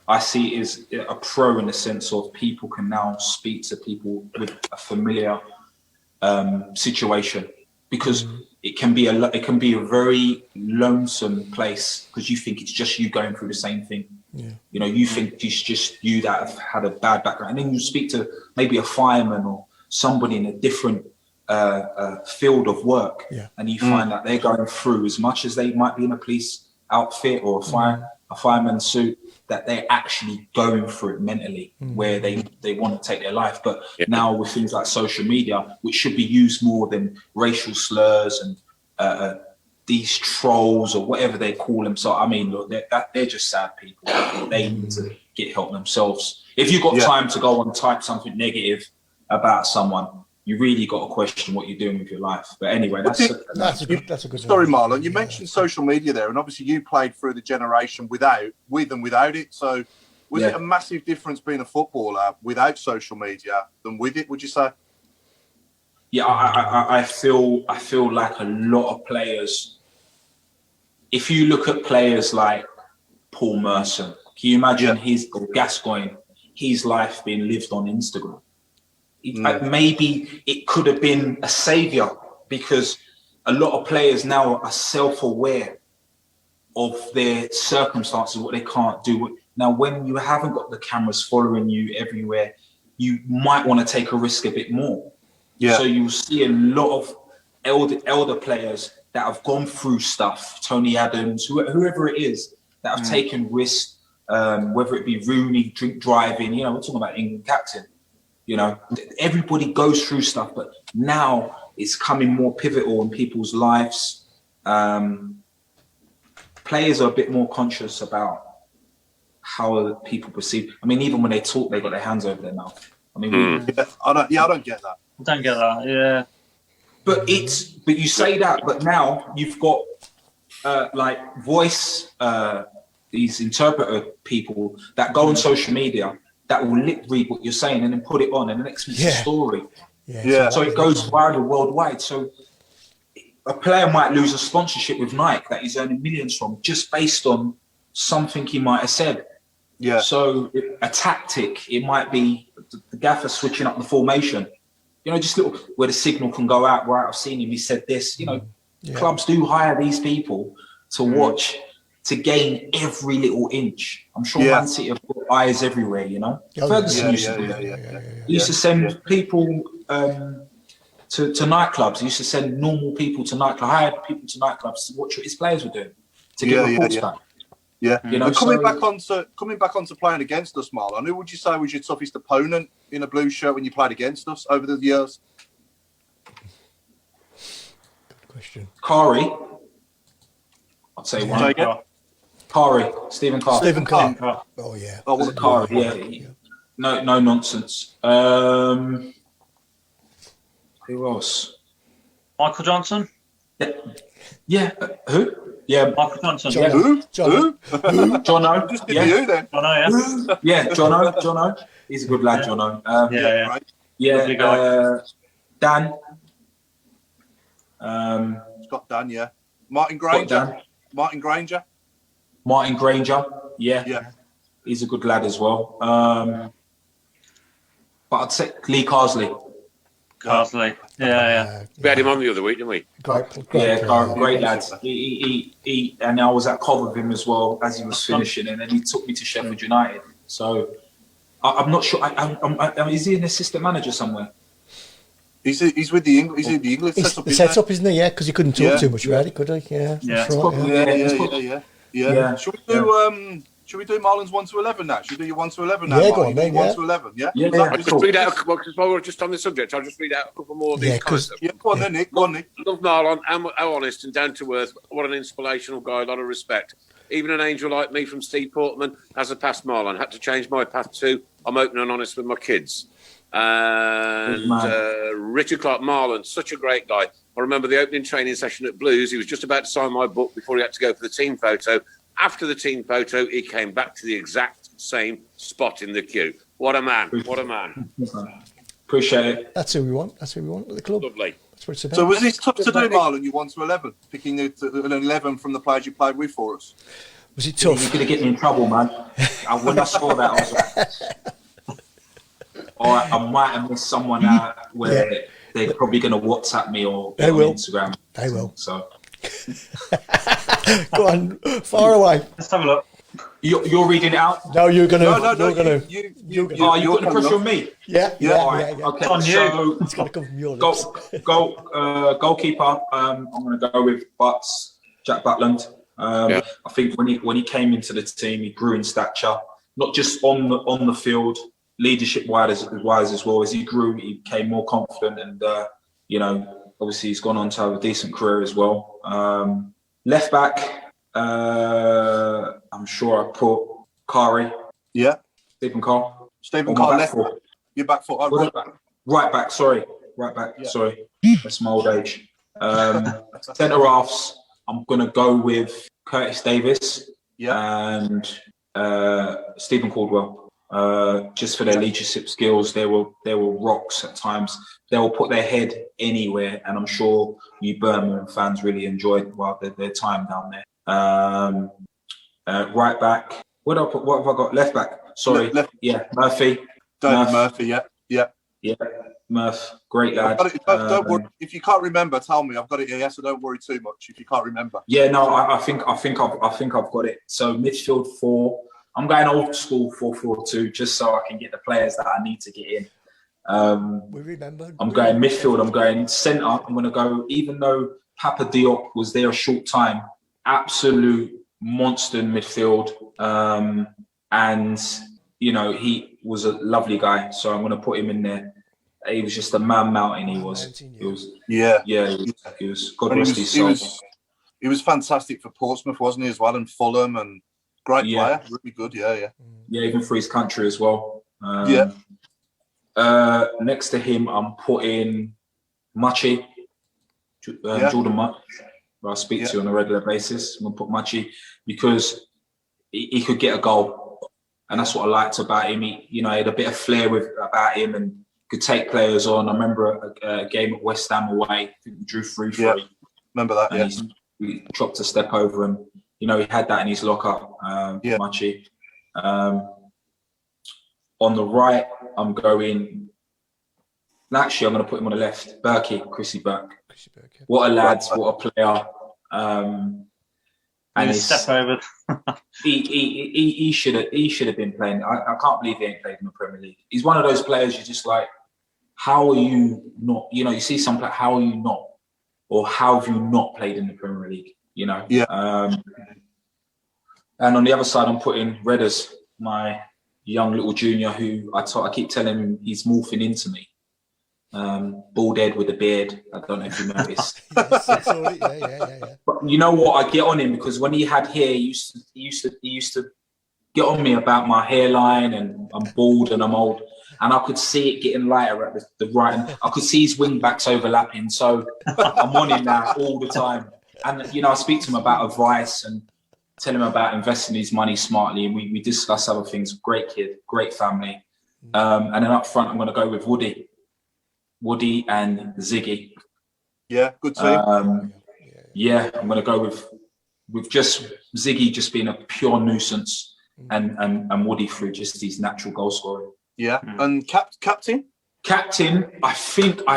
I see, is a pro in the sense of people can now speak to people with a familiar situation, because it can be a very lonesome place, because you think it's just you going through the same thing. You think it's just you that have had a bad background, and then you speak to maybe a fireman or somebody in a different field of work, and you find that they're going through, as much as they might be in a police outfit or a fireman's suit, that they're actually going through it mentally, where they want to take their life. But now with things like social media, which should be used more than racial slurs and these trolls or whatever they call them. So I mean, look, they're just sad people. They need to get help themselves. If you've got time to go and type something negative about someone, you really got to question what you're doing with your life. But anyway, that's a good story, Marlon. You mentioned social media there, and obviously you played through the generation with and without it. So was it a massive difference being a footballer without social media than with it, would you say? Yeah, I feel like a lot of players, if you look at players like Paul Merson, can you imagine Gascoigne, his life being lived on Instagram? Maybe it could have been a saviour, because a lot of players now are self-aware of their circumstances, what they can't do. Now, when you haven't got the cameras following you everywhere, you might want to take a risk a bit more. Yeah. So you'll see a lot of elder players that have gone through stuff, Tony Adams, whoever it is, that have taken risks, whether it be Rooney, drink driving, we're talking about England captain. Everybody goes through stuff, but now it's coming more pivotal in people's lives. Players are a bit more conscious about how people perceive. I mean, even when they talk, they got their hands over their mouth. I mean, I don't get that. I don't get that. Yeah. But you say that, but now you've got voice, these interpreter people that go on social media that will lip read what you're saying and then put it on, and the next week's a story. Yeah. So it goes viral worldwide. So a player might lose a sponsorship with Nike that he's earning millions from just based on something he might have said. Yeah. So a tactic, it might be the gaffer switching up the formation. Just little where the signal can go out. Right, I've seen him. He said this. Clubs do hire these people to watch, to gain every little inch. I'm sure Man City have got eyes everywhere. Ferguson used to do that. He used to send people to nightclubs. He used to send normal people to nightclubs, hired people to nightclubs to watch what his players were doing, to get reports back. Yeah. Coming back onto playing against us, Marlon, who would you say was your toughest opponent in a blue shirt when you played against us over the years? Good question. Kari. I'd say one. Kari. Stephen Carr. Stephen Carr. Oh, yeah. Oh, was it Kari? Yeah. No nonsense. Who else? Michael Johnson? Yeah. Who? Yeah. Michael Johnson. Yeah. Who? Jono. Just did you then? Jono, yeah. Yeah, Jono. He's a good lad, Jono. Right. Yeah. Dan. Scott Dan, yeah. Martin Granger. Martin Granger. Yeah. Yeah. He's a good lad as well. But I'd say Lee Carsley. Carsley. Yeah. We had him on the other week, didn't we? Great lad. He and I was at Cov with him as well as he was finishing, and then he took me to Sheffield United. So I'm not sure. Is he an assistant manager somewhere? He's with the English. He's in the English setup. The setup, isn't he? Yeah, because he couldn't talk too much about it, could he? Yeah. Yeah. Should we do Marlon's 1 to 11 now? Should we do your 1 to 11 now? Yeah, go on, then, 1 to 11, yeah? I'll just read out a couple, because while we're just on the subject, I'll just read out a couple more of these comments. Yeah, go on then, Nick. Go on, Nick. Love Marlon, how honest and down to earth. What an inspirational guy, a lot of respect. Even an angel like me from Steve Portman has a past Marlon. Had to change my path too. I'm open and honest with my kids. And Richard Clark, Marlon, such a great guy. I remember the opening training session at Blues. He was just about to sign my book before he had to go for the team photo. After the team photo, he came back to the exact same spot in the queue. What a man. What a man. Appreciate it. That's who we want. That's who we want at the club. Lovely. That's what it's about. So was it tough to do, Marlon, you 1 to 11? Picking an 11 from the players you played with for us? Was it tough? You're going to get me in trouble, man. When I saw that, I was like, all right, I might have missed someone out where they're probably going to WhatsApp me or on Instagram. They will. So. Go on, far away. Let's have a look. You're reading it out? No, you're going to. No, you're going to. You're putting the pressure on me? Yeah. Okay, on you. so It's going to come from your lips. goalkeeper, I'm going to go with Jack Butland. I think when he came into the team, he grew in stature, not just on the field, leadership wise as well. As he grew, he became more confident, and obviously he's gone on to have a decent career as well. Left back, I'm sure I put Kari. Yeah. Stephen Carr. Stephen Carr, left foot. You're back foot. Right back. Right back, sorry. Yeah. Sorry. That's my old age. Centre halves, I'm going to go with Curtis Davis and Stephen Caldwell. Just for their leadership skills, they were rocks at times. They will put their head anywhere, and I'm sure you Birmingham fans really enjoyed their time down there. Right back. What have I got? Left back. Sorry. Murphy. Murphy. Yeah. Murph, great lad. Don't worry. If you can't remember, tell me. I've got it here, so don't worry too much if you can't remember. Yeah, no, I think I've got it. So midfield 4. I'm going old school 4-4-2 just so I can get the players that I need to get in. We remember. I'm going midfield. I'm going centre. I'm going to go, even though Papa Diop was there a short time, absolute monster in midfield. And, you know, he was a lovely guy. So I'm going to put him in there. He was just a man mountain. He was. Yeah. He was. God rest his soul. He was fantastic for Portsmouth, wasn't he, as well, and Fulham, and great player, really good. Yeah, even for his country as well. Next to him, I'm putting Machi, Jordan Much, who I speak to on a regular basis. I'm gonna put Machi because he could get a goal, and that's what I liked about him. He had a bit of flair about him and could take players on. I remember a game at West Ham away. I think we drew 3-3. Remember that? And he dropped a step over him. He had that in his locker. Machi. On the right, I'm going. Actually, I'm going to put him on the left. Chrissy Burke. What a lad! What a player! And his step over. he should have been playing. I can't believe he ain't played in the Premier League. He's one of those players you're just like, how are you not? You see some player, how are you not? Or how have you not played in the Premier League? And on the other side, I'm putting Redders, my young little junior, who I keep telling him he's morphing into me. Bald head with a beard. I don't know if you noticed. Yeah. But you know what? I get on him because when he had hair, he used to get on me about my hairline and I'm bald and I'm old. And I could see it getting lighter at the right. And I could see his wing backs overlapping. So I'm on him now all the time. And, I speak to him about advice and tell him about investing his money smartly. And we discuss other things. Great kid, great family. And then up front, I'm going to go with Woody and Ziggy. Yeah, good team. I'm going to go with just Ziggy just being a pure nuisance and Woody through just his natural goal scoring. Yeah, and captain? Captain, I think I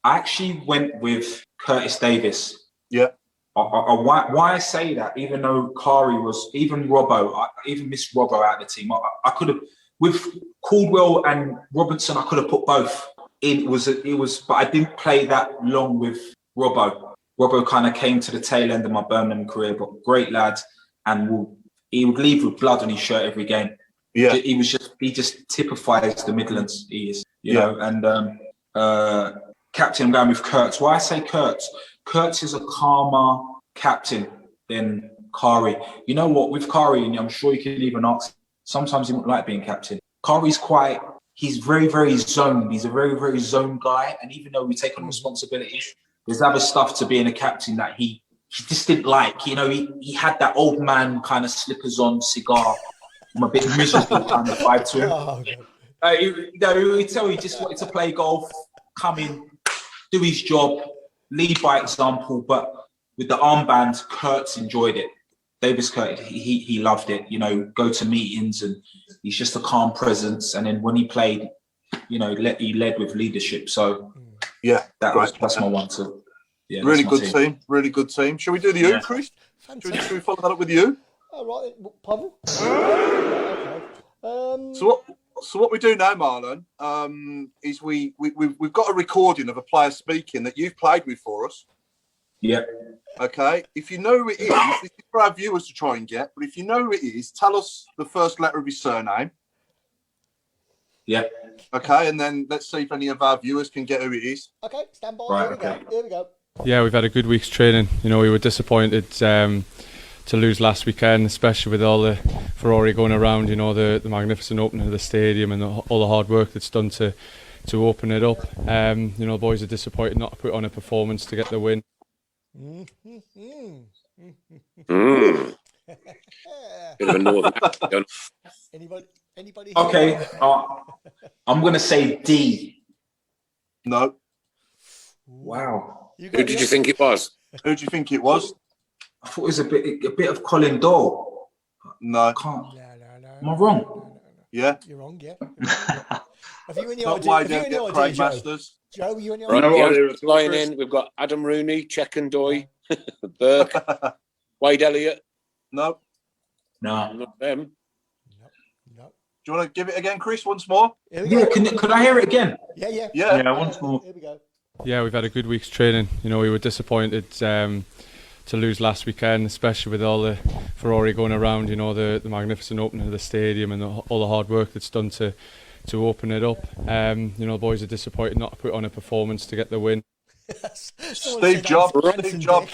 actually went with Curtis Davis. Yeah. Why I say that, even though Kari was, even Robbo, I even missed Robbo out of the team. I could have, with Caldwell and Robertson, I could have put both in. It was, but I didn't play that long with Robbo. Robbo kind of came to the tail end of my Birmingham career, but great lad, and he would leave with blood on his shirt every game. Yeah, he just typifies the Midlands. He is, you know. And captain, I'm going with Kurtz. Why I say Kurtz? Kurtz is a calmer captain than Kari. You know what? With Kari, and I'm sure you can even ask. Sometimes he wouldn't like being captain. Kari's he's very, very zoned. He's a very, very zoned guy. And even though we take on responsibilities, there's other stuff to being a captain that he just didn't like. He had that old man kind of slippers on, cigar. I'm a bit miserable kind of vibe to him. He would tell you he just wanted to play golf, come in, do his job, lead by example. But with the armband, Kurtz enjoyed it. Davis Kurtz, he loved it. Go to meetings and he's just a calm presence. And then when he played, he led with leadership. So that's my one too. Yeah, really good team. Really good team. Shall we do the U, Chris? Should we follow that up with you? All right. Pardon? Okay. So what we do now, Marlon, is we've got a recording of a player speaking that you've played with for us. Yeah. Okay. If you know who it is, this is for our viewers to try and get. But if you know who it is, tell us the first letter of his surname. Yeah. Okay, and then let's see if any of our viewers can get who it is. Okay, stand by. Right, Here we go. Yeah, we've had a good week's training. We were disappointed to lose last weekend, especially with all the Ferrari going around. The magnificent opening of the stadium and all the hard work that's done to open it up. The boys are disappointed not to put on a performance to get the win. Bit of a northern. Anybody? Okay, I'm going to say D. No. Wow. Who did you think it was? Who do you think it was? I thought it was a bit of Colin Dole. No. I can't. No. Am I wrong? Yeah. You're wrong, yeah. Have you any Not idea? why don't get Craig Joe? Masters. Joe, you any Right, idea? flying in. We've got Adam Rooney, Checkendoy, Burke, Wade Elliott. No. No. Not them. No. Do you want to give it again, Chris, once more? Yeah, could I hear it again? Yeah. Yeah, once more. Here we go. Yeah, we've had a good week's training. You know, we were disappointed to lose last weekend, especially with all the Ferrari going around. You know, the magnificent opening of the stadium and all the hard work that's done to open it up. You know, the boys are disappointed not to put on a performance to get the win. Steve Jobs. Welcome to Steve Jobs,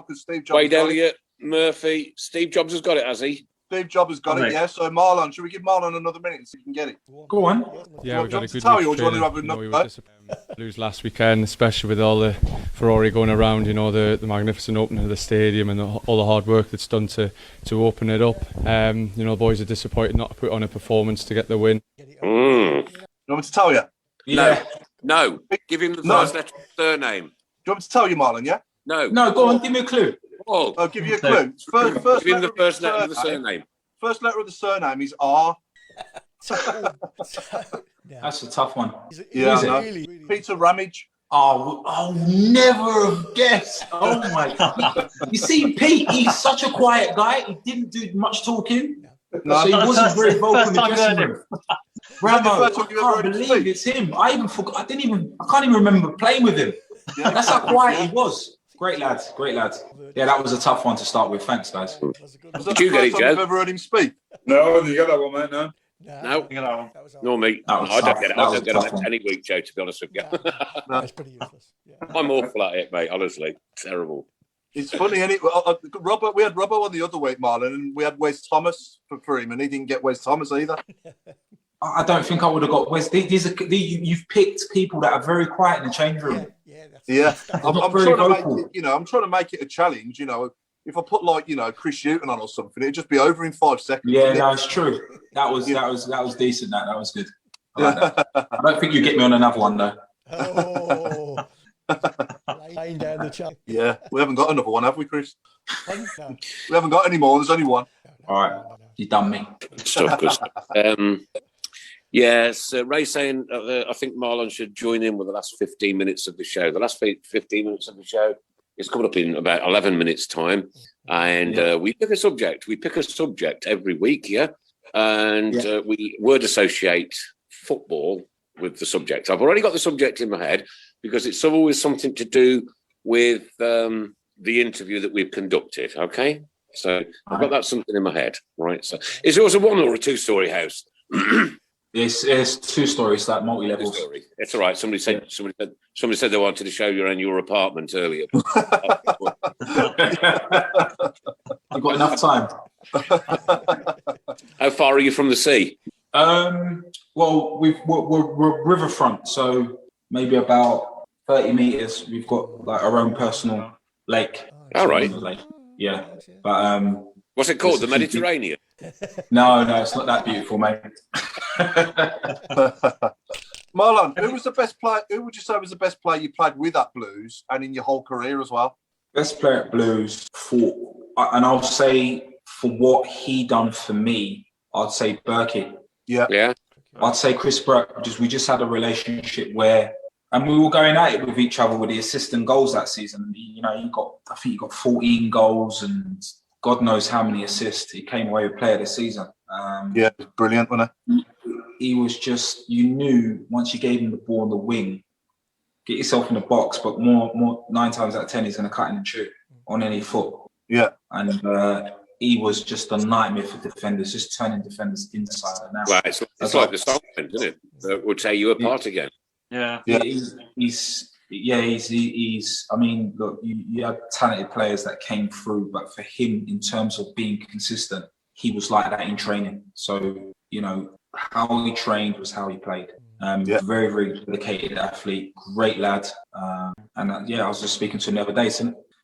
because Steve Jobs. Wade Elliott, Murphy. Steve Jobs has got it, has he? Steve Jobs has got it, yeah. So Marlon, should we give Marlon another minute so he can get it? Go on. Yeah, we've had a good week's week's training. You know, we were disappointed to lose last weekend, especially with all the Ferrari going around. You know, the magnificent opening of the stadium and all the hard work that's done to open it up. You know, the boys are disappointed not to put on a performance to get the win. You want me to tell you? Yeah. No. Give him the first letter of the surname. Do you want me to tell you, Marlon, yeah? No. No, go on, give me a clue. Paul. I'll give you a clue. First Give him the first letter of the surname. First letter of the surname is R. That's a tough one. Yeah, Who is it? Really. Peter Ramage. Oh, never have guessed. Oh my God. You see, Pete, he's such a quiet guy. He didn't do much talking. No, so he wasn't very vocal in the dressing room. Ramo, I first time you've can't ever heard him believe speak. it's him. I forgot. I can't even remember playing with him. Yeah. That's how quiet he was. Great lad. Yeah, that was a tough one to start with. Thanks, guys. Was that Did you the get it, first time you've Joe? ever heard him speak? No, I didn't get that one, mate. No. No. Nor me. That was I don't tough. get it. That I was don't a get tough it one. any week, Joe, to be honest with you. That's pretty useless. Yeah. I'm awful at it, mate, honestly. Terrible. It's funny, isn't it? Robert, we had Robbo on the other week, Marlon, and we had Wes Thomas for him, and he didn't get Wes Thomas either. I don't think I would have got Wes. You've picked people that are very quiet in the change room. Yeah, I'm not trying very to make vocal. it. I'm trying to make it a challenge. If I put Chris Hughton on or something, it'd just be over in 5 seconds. Yeah, no, it's true. That was decent. That was good. I like that. I don't think you get me on another one though. Oh, laying down the chalk. Yeah, we haven't got another one, have we, Chris? No. We haven't got any more. There's only one. All right, you done me. Stuff, good stuff. Yes, Ray saying I think Marlon should join in with the last 15 minutes of the show. The last 15 minutes of the show is coming up in about 11 minutes' time. And we pick a subject. We pick a subject every week, and we word associate football with the subject. I've already got the subject in my head because it's always something to do with the interview that we've conducted, okay? So I've got that something in my head, right? So is yours a one or a two-story house? It's 2 stories, like multi-levels. It's all right. Somebody said they wanted to show you around your apartment earlier. I've got enough time. How far are you from the sea? Well, we're riverfront, so maybe about 30 meters. We've got like our own personal lake. All right. Yeah, but what's it called? The Mediterranean? No, it's not that beautiful, mate. Marlon, who was the best player? Who would you say was the best player you played with at Blues and in your whole career as well? Best player at Blues and I'll say for what he done for me, I'd say Berkey. Yeah. I'd say Chris Burke. We just had a relationship where, and we were going at it with each other with the assist and goals that season. I think he got 14 goals and God knows how many assists. He came away with player of the season. It was brilliant, wasn't it? He was just, you knew once you gave him the ball on the wing, get yourself in the box, but more 9 times out of 10, he's going to cut in and shoot on any foot. Yeah. And he was just a nightmare for defenders, just turning defenders inside and out. Right, it's like the song, isn't it? That would tear you apart again. Yeah. He's. I mean, look, you had talented players that came through, but for him, in terms of being consistent, he was like that in training. So, how he trained was how he played. Very, very dedicated athlete, great lad. I was just speaking to him the other day.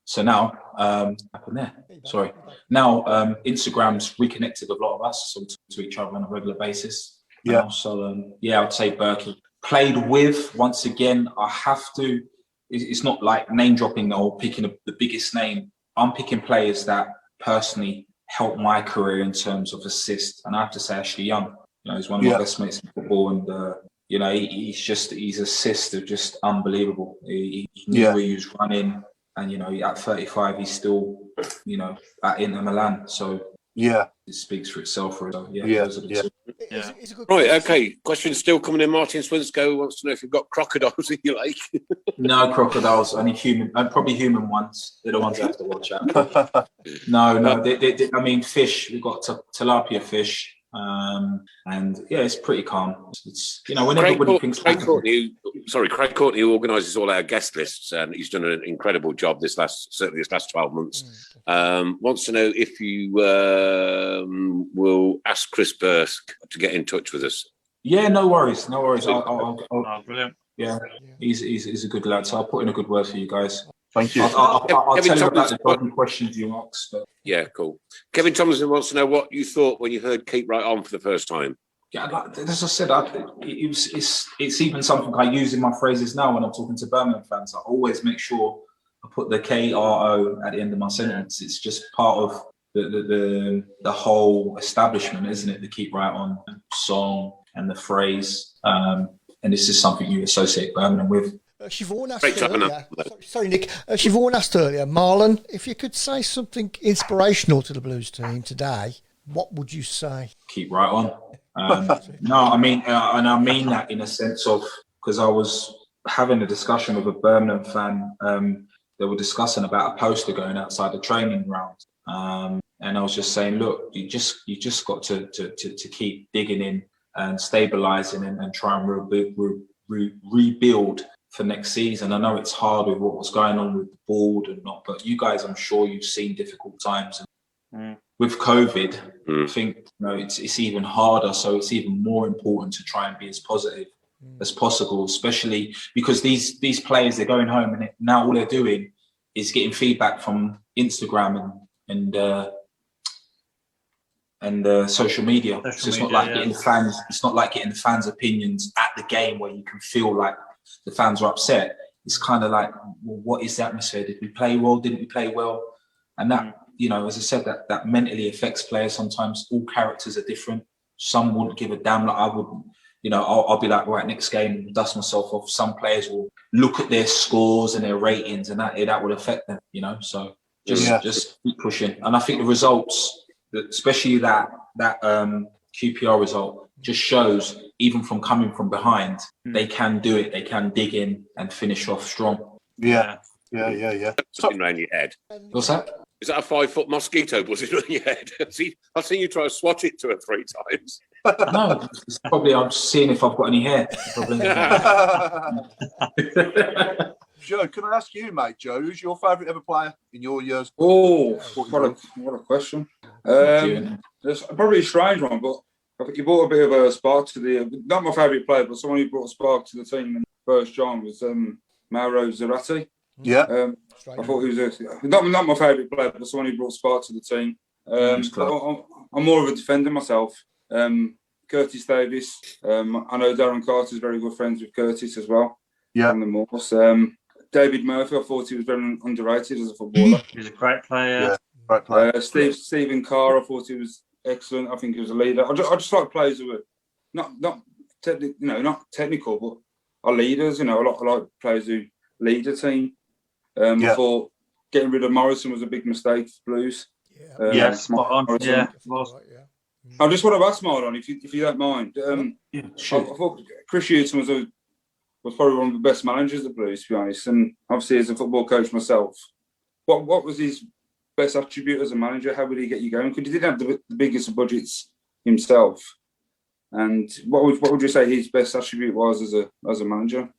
So now, happened there. Sorry. Now, Instagram's reconnected a lot of us, so we talk to each other on a regular basis. Yeah. I'd say Berkey. Played with, once again, I have to, it's not like name dropping or picking the biggest name. I'm picking players that personally helped my career in terms of assist. And I have to say, Ashley Young, he's one of my best mates in football. And, his assists are just unbelievable. He knew where he was running. and at 35 he's still at Inter Milan. So yeah, it speaks for itself. Really. So, yeah. Yeah. It's a good Right, question. okay. Questions still coming in. Martin Swinscoe wants to know if you've got crocodiles in your lake. No crocodiles, only human, and probably human ones. They're the ones I have to watch out. No. I mean, fish. We've got tilapia fish, and yeah, it's pretty calm. It's when everybody thinks. Craig Courtney, who organises all our guest lists, and he's done an incredible job this last 12 months. Wants to know if you will ask Chris Bursk to get in touch with us. Yeah, no worries. I'll Brilliant. Yeah, he's a good lad. So I'll put in a good word for you guys. Thank you. I'll tell you about the dodgy questions you asked. But... Yeah, cool. Kevin Tomlinson wants to know what you thought when you heard "Keep Right On" for the first time. Yeah, as I said, it's even something I use in my phrases now when I'm talking to Birmingham fans. I always make sure I put the KRO at the end of my sentence. It's just part of the whole establishment, isn't it? The Keep Right On song and the phrase. And this is something you associate Birmingham with. Siobhan asked earlier, sorry Nick, Siobhan asked earlier, Marlon, if you could say something inspirational to the Blues team today, what would you say? Keep right on. No, I mean, and I mean that in a sense of, because I was having a discussion with a Birmingham fan. They were discussing about a poster going outside the training ground. And I was just saying, look, you just got to keep digging in and stabilising and try and rebuild for next season. I know it's hard with what was going on with the board and not, but you guys, I'm sure you've seen difficult times. With COVID, I think it's even harder. So it's even more important to try and be as positive as possible, especially because these players, they're going home and now all they're doing is getting feedback from Instagram and social media. So it's not like getting fans. It's not like getting the fans' opinions at the game where you can feel like the fans are upset. It's kind of like, well, what is the atmosphere? Did we play well? Didn't we play well? And that, as I said, that mentally affects players. Sometimes all characters are different. Some wouldn't give a damn. Like I wouldn't. I'll be like, right, next game, dust myself off. Some players will look at their scores and their ratings, and that would affect them. So just keep pushing. And I think the results, especially that QPR result, just shows even from coming from behind, they can do it. They can dig in and finish off strong. Yeah. Something around your head. What's that? Is that a 5-foot mosquito buzzing on your head? I've seen you try to swat it 2 or 3 times. No, it's probably I'm just seeing if I've got any hair. Joe, can I ask you, mate? Joe, who's your favourite ever player in your years? Oh, what a question. It's probably a strange one, but I think he brought a bit of a spark to not my favourite player, but someone who brought a spark to the team in the first John was Mauro Zarate. Yeah. I thought he was not my favourite player, but someone who brought spark to the team. I'm more of a defender myself. Curtis Davis. I know Darren Carter's very good friends with Curtis as well. Yeah. On the Morse. David Murphy, I thought he was very underrated as a footballer. He's a great player. Yeah, great player. Stephen Carr, I thought he was excellent. I think he was a leader. I just like players who were not technical, but are leaders. I like players who lead a team. I thought getting rid of Morrison was a big mistake for Blues. Spot on. Yeah, it was. I just want to ask Marlon, if you don't mind. Sure. I thought Chris Hughton was probably one of the best managers of Blues, to be honest. And obviously, as a football coach myself, what was his best attribute as a manager? How would he get you going? Because he didn't have the biggest budgets himself. And what would you say his best attribute was as a manager?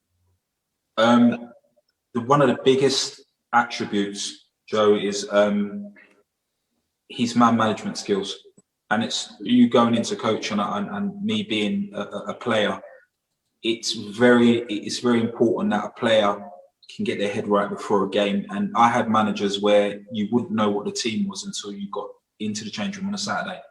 One of the biggest attributes, Joe, is his man management skills. And it's you going into coach and me being a player. It's very important that a player can get their head right before a game. And I had managers where you wouldn't know what the team was until you got into the change room on a Saturday.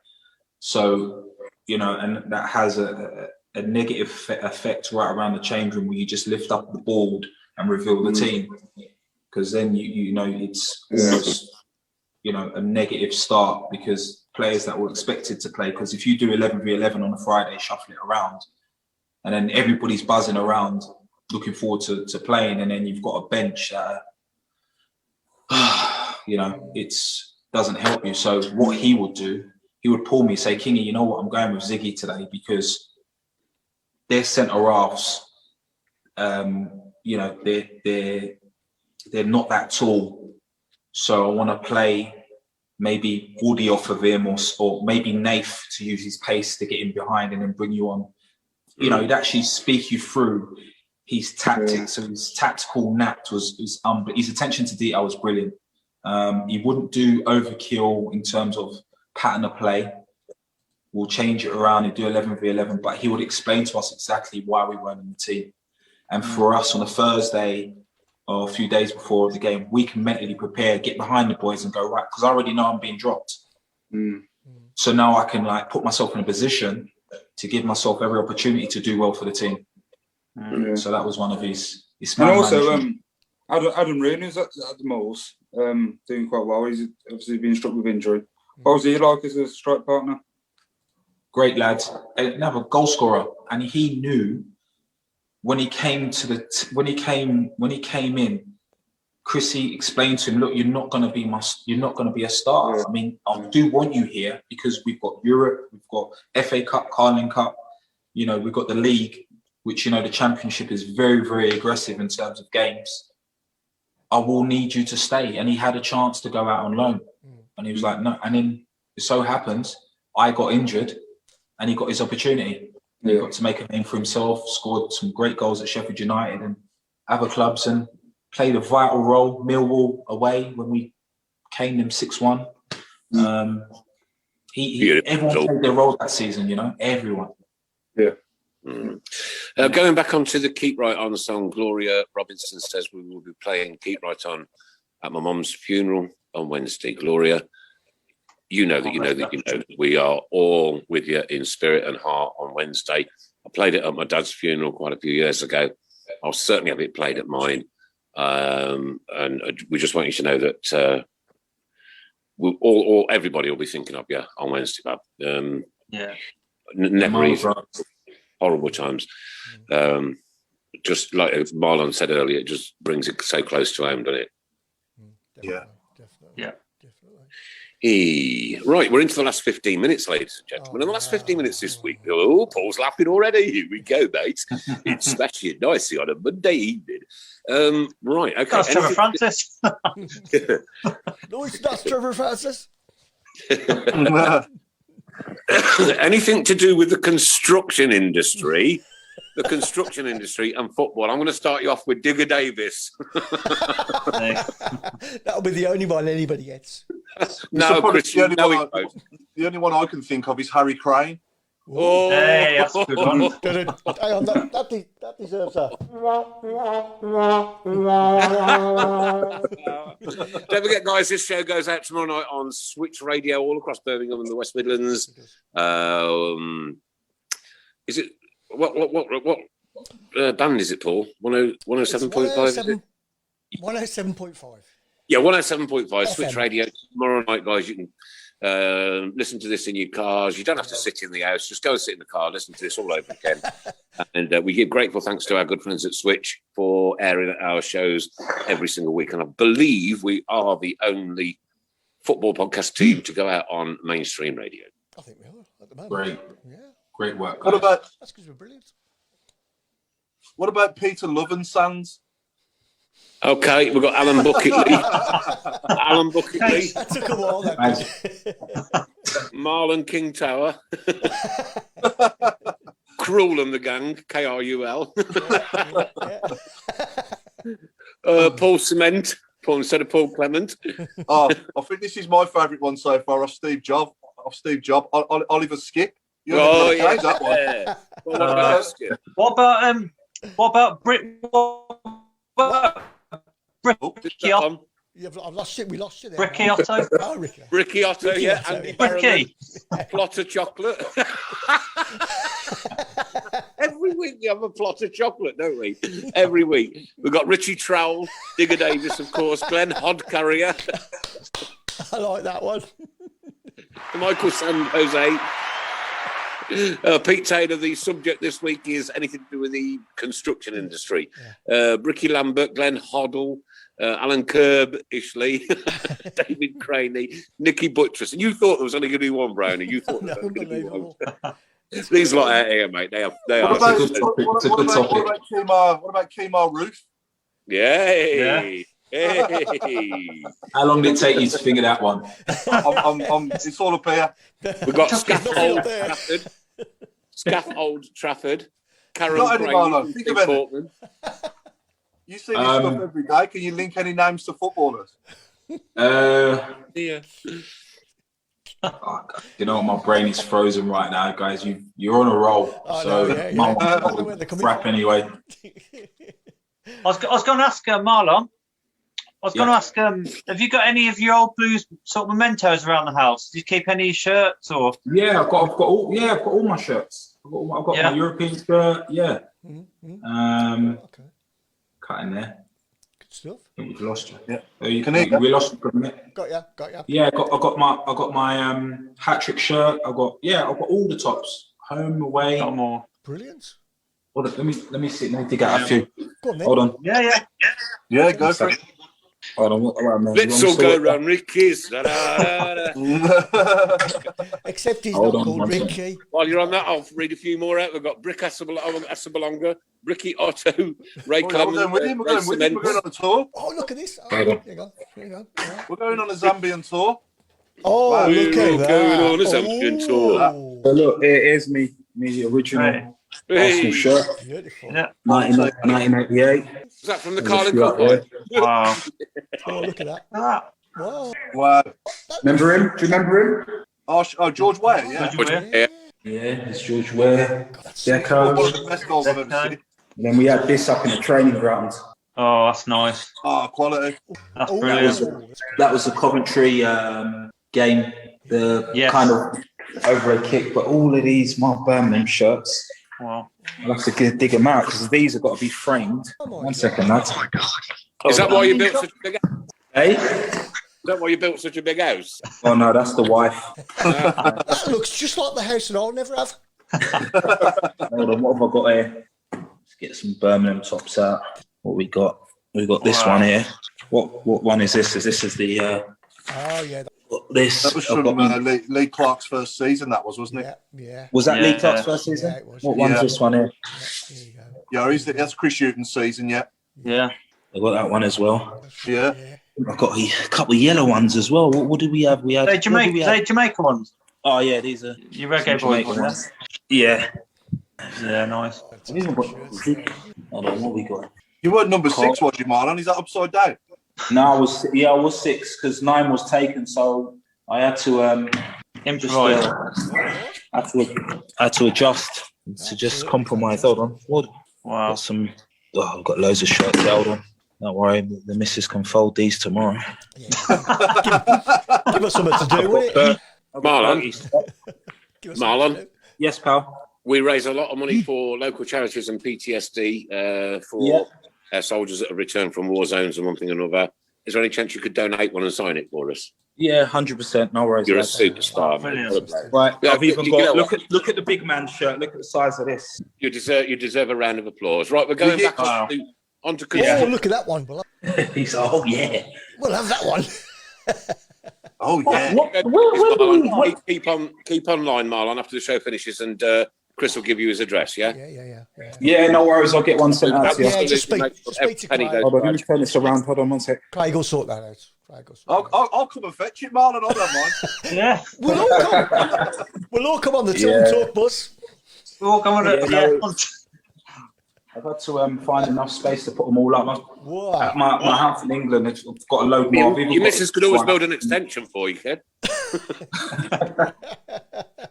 So, and that has a negative effect right around the change room where you just lift up the board and reveal the team. Because then, it's almost, a negative start because players that were expected to play, because if you do 11v11 on a Friday, shuffle it around, and then everybody's buzzing around looking forward to playing, and then you've got a bench that you know, it's doesn't help you. So what he would do, he would pull me, say, Kingy, you know what, I'm going with Ziggy today because their centre halves, you know, they're not that tall. So I want to play maybe Woody off of him, or maybe Nath to use his pace to get in behind and then bring you on. You know, he'd actually speak you through his tactics. So his tactical knack was his attention to detail was brilliant. He wouldn't do overkill in terms of pattern of play. We'll change it around and do 11v11, but he would explain to us exactly why we weren't in the team. And for us on a Thursday or a few days before the game, we can mentally prepare, get behind the boys and go, right, because I already know I'm being dropped. So now I can like put myself in a position to give myself every opportunity to do well for the team. So that was one of his and also Adam Rooney is at the Moles, doing quite well. He's obviously been struck with injury. What was he like as a strike partner? Great lad, another goal scorer, and he knew when he came in, Chrissy explained to him, look, you're not going to be a starter. I mean, I do want you here because we've got Europe, we've got FA Cup, Carling Cup, you know, we've got the league, which, you know, the championship is very, very aggressive in terms of games. I will need you to stay. And he had a chance to go out on loan. And he was like, no. And then it so happens, I got injured and he got his opportunity. He got to make a name for himself, scored some great goals at Sheffield United and other clubs, and played a vital role. Millwall away when we caned them 6-1. Everyone played their role that season, you know, everyone. Yeah. Going back onto the Keep Right On song, Gloria Robinson says we will be playing Keep Right On at my mum's funeral on Wednesday. Gloria, you know that we are all with you in spirit and heart on Wednesday. I played it at my dad's funeral quite a few years ago. I'll certainly have it played at mine. And we just want you to know that everybody will be thinking of you on Wednesday, Bob. Never easy. Horrible times. Just like Marlon said earlier, it just brings it so close to home, doesn't it? Yeah. Right, we're into the last 15 minutes, ladies and gentlemen. In the last 15 minutes this week, Paul's laughing already. Here we go, mate. It's smashing nicely on a Monday evening. Right, okay. That's Trevor Francis. No, it's not Trevor Francis. Anything to do with the construction industry? The construction industry and football. I'm going to start you off with Digger Davis. That'll be the only one anybody gets. No, Christian, the only one I can think of is Harry Crane. Oh, hey, that's a good one. Hang on, that deserves a. Don't forget, guys, this show goes out tomorrow night on Switch Radio all across Birmingham and the West Midlands. Is it what band is it, Paul? 107.5, is it? 107.5. Yeah, 107.5 Switch Radio tomorrow night, guys. You can listen to this in your cars. You don't have to sit in the house. Just go and sit in the car, listen to this all over again. And we give grateful thanks to our good friends at Switch for airing our shows every single week. And I believe we are the only football podcast team to go out on mainstream radio. I think we are at the moment. Great. Yeah. Great work. That's because we're brilliant. What about Peter Lovensands? Okay, we've got Alan Bucketley. Alan Bucketley. That took a while, that Marlon King Tower. Krul and the gang, Krul. Paul Cement, instead of Paul Clement. I think this is my favourite one so far. Off Steve Jobs. Oliver Skip. Oh, yeah. That one. What about Brick? Ricky Otto. I've lost it. We lost it there. Ricky Otto. Oh, Ricky. Ricky Otto, yeah. Andy Barrowman. Plot of chocolate. Every week we have a plot of chocolate, don't we? Every week. We've got Richie Trowell, Digger Davis, of course, Glenn Hodcarrier. I like that one. Michael San Jose. Pete Taylor, the subject this week is anything to do with the construction industry. Bricky Lambert, Glenn Hoddle, Alan Kerb, Ishley, David Craney, Nicky Buttress. And you thought there was only going to be one Brownie. You thought there was going to be one. These lot out here, mate. They are. What about Kemar Roof? Yeah. Hey. How long did it take you to figure that one? It's all up here. We've got Scaffold Trafford, Karen Marlon, think about Portland. You see this stuff every day. Can you link any names to footballers? Yeah. Oh, you know what? My brain is frozen right now, guys. You're on a roll. Crap anyway. I was going to ask Marlon. I was going to ask, have you got any of your old Blues sort of mementos around the house? Do you keep any shirts or? Yeah, I've got all my shirts. I've got my European shirt. Yeah. Okay. Cut in there. Good stuff. I think we've lost you. Yeah. We lost you for a minute. Got ya. Yeah, I got my hat trick shirt. I've got all the tops. Home, away. Got more. Brilliant. Hold on, let me see. Let me dig out a few. Go on, then. Hold on. Yeah, go for it. Hold on. Let's all go around Ricky's. Except he's Hold not on, called one Ricky. While you're on that, I'll read a few more out. We've got Brick Asabalonga, Ricky Otto, Ray Clemens. We're going on a tour. Oh, look at this. Hold on. Here you go. We're going on a Zambian tour. Oh, Wow. look at that. Going on a Zambian tour. So look, here's me the original Arsenal shirt. Beautiful. Yeah. 1988. Is that from the Carling Cup? Wow. Oh, look at that. Wow. Wow. Remember him? Do you remember him? Oh, George Ware, yeah. Yeah. Yeah, it's George Ware. One of Deco. the best goals I've ever seen. And then we had this up in the training ground. Oh, that's nice. Oh, quality. That's Oh, brilliant. That was the Coventry game. The kind of overhead kick. But all of these, my Birmingham shirts, Wow. I'll have to dig them out because these have got to be framed. One second, lads. Is that why you built such a big house? Hey? Is that why you built such a big house? Oh, no, that's the wife. That looks just like the house that I'll never have. Hold on, what have I got here? Let's get some Birmingham tops out. What we got? We got this one here. What one is this? This is the Oh, yeah. this. That was from Lee Clark's first season, that was, wasn't it? Yeah. Was that Lee Clark's first season? Yeah, it was. What one's this one here? Here you go. Yeah, that's Chris Hughton's season, yeah. Yeah. I got that one as well. Yeah. I've got a couple of yellow ones as well. What did we have? We had Jamaica ones. Oh yeah, these are You reggae boys ones. Yeah. Yeah, nice. Hold on, what we got? You weren't number 6, was you, Marlon? Is that upside down? No, I was 6 because 9 was taken, so I had to Improvise. I had to adjust to just compromise. Hold on. What? Wow. I've got loads of shirts. Hold on. Don't worry, the missus can fold these tomorrow. Yeah. Give us something to do with it. Marlon. Yes, pal. We raise a lot of money for local charities and PTSD for our soldiers that have returned from war zones and one thing or another. Is there any chance you could donate one and sign it for us? Yeah, 100%. No worries. You're a lad. superstar. Right, Yeah, I've even you got know look at the big man shirt. Look at the size of this. You deserve a round of applause. Right, we're going back onto Oh, look at that one. He's oh yeah. We'll have that one. Oh yeah. Wait. Keep online, Marlon, after the show finishes, and Chris will give you his address. Yeah. Yeah, no worries. I'll get one sent out to you. Yeah, just speak to Craig. Hold on, let me turn this around. Hold on one sec. Craig will sort that out. I'll come and fetch it, Marlon. I don't mind. Yeah. We'll all come on the talk bus. We'll all come on it. I've had to find enough space to put them all up. Wow. At my house in England, it's got a load more. Your missus could always build an extension for you, kid.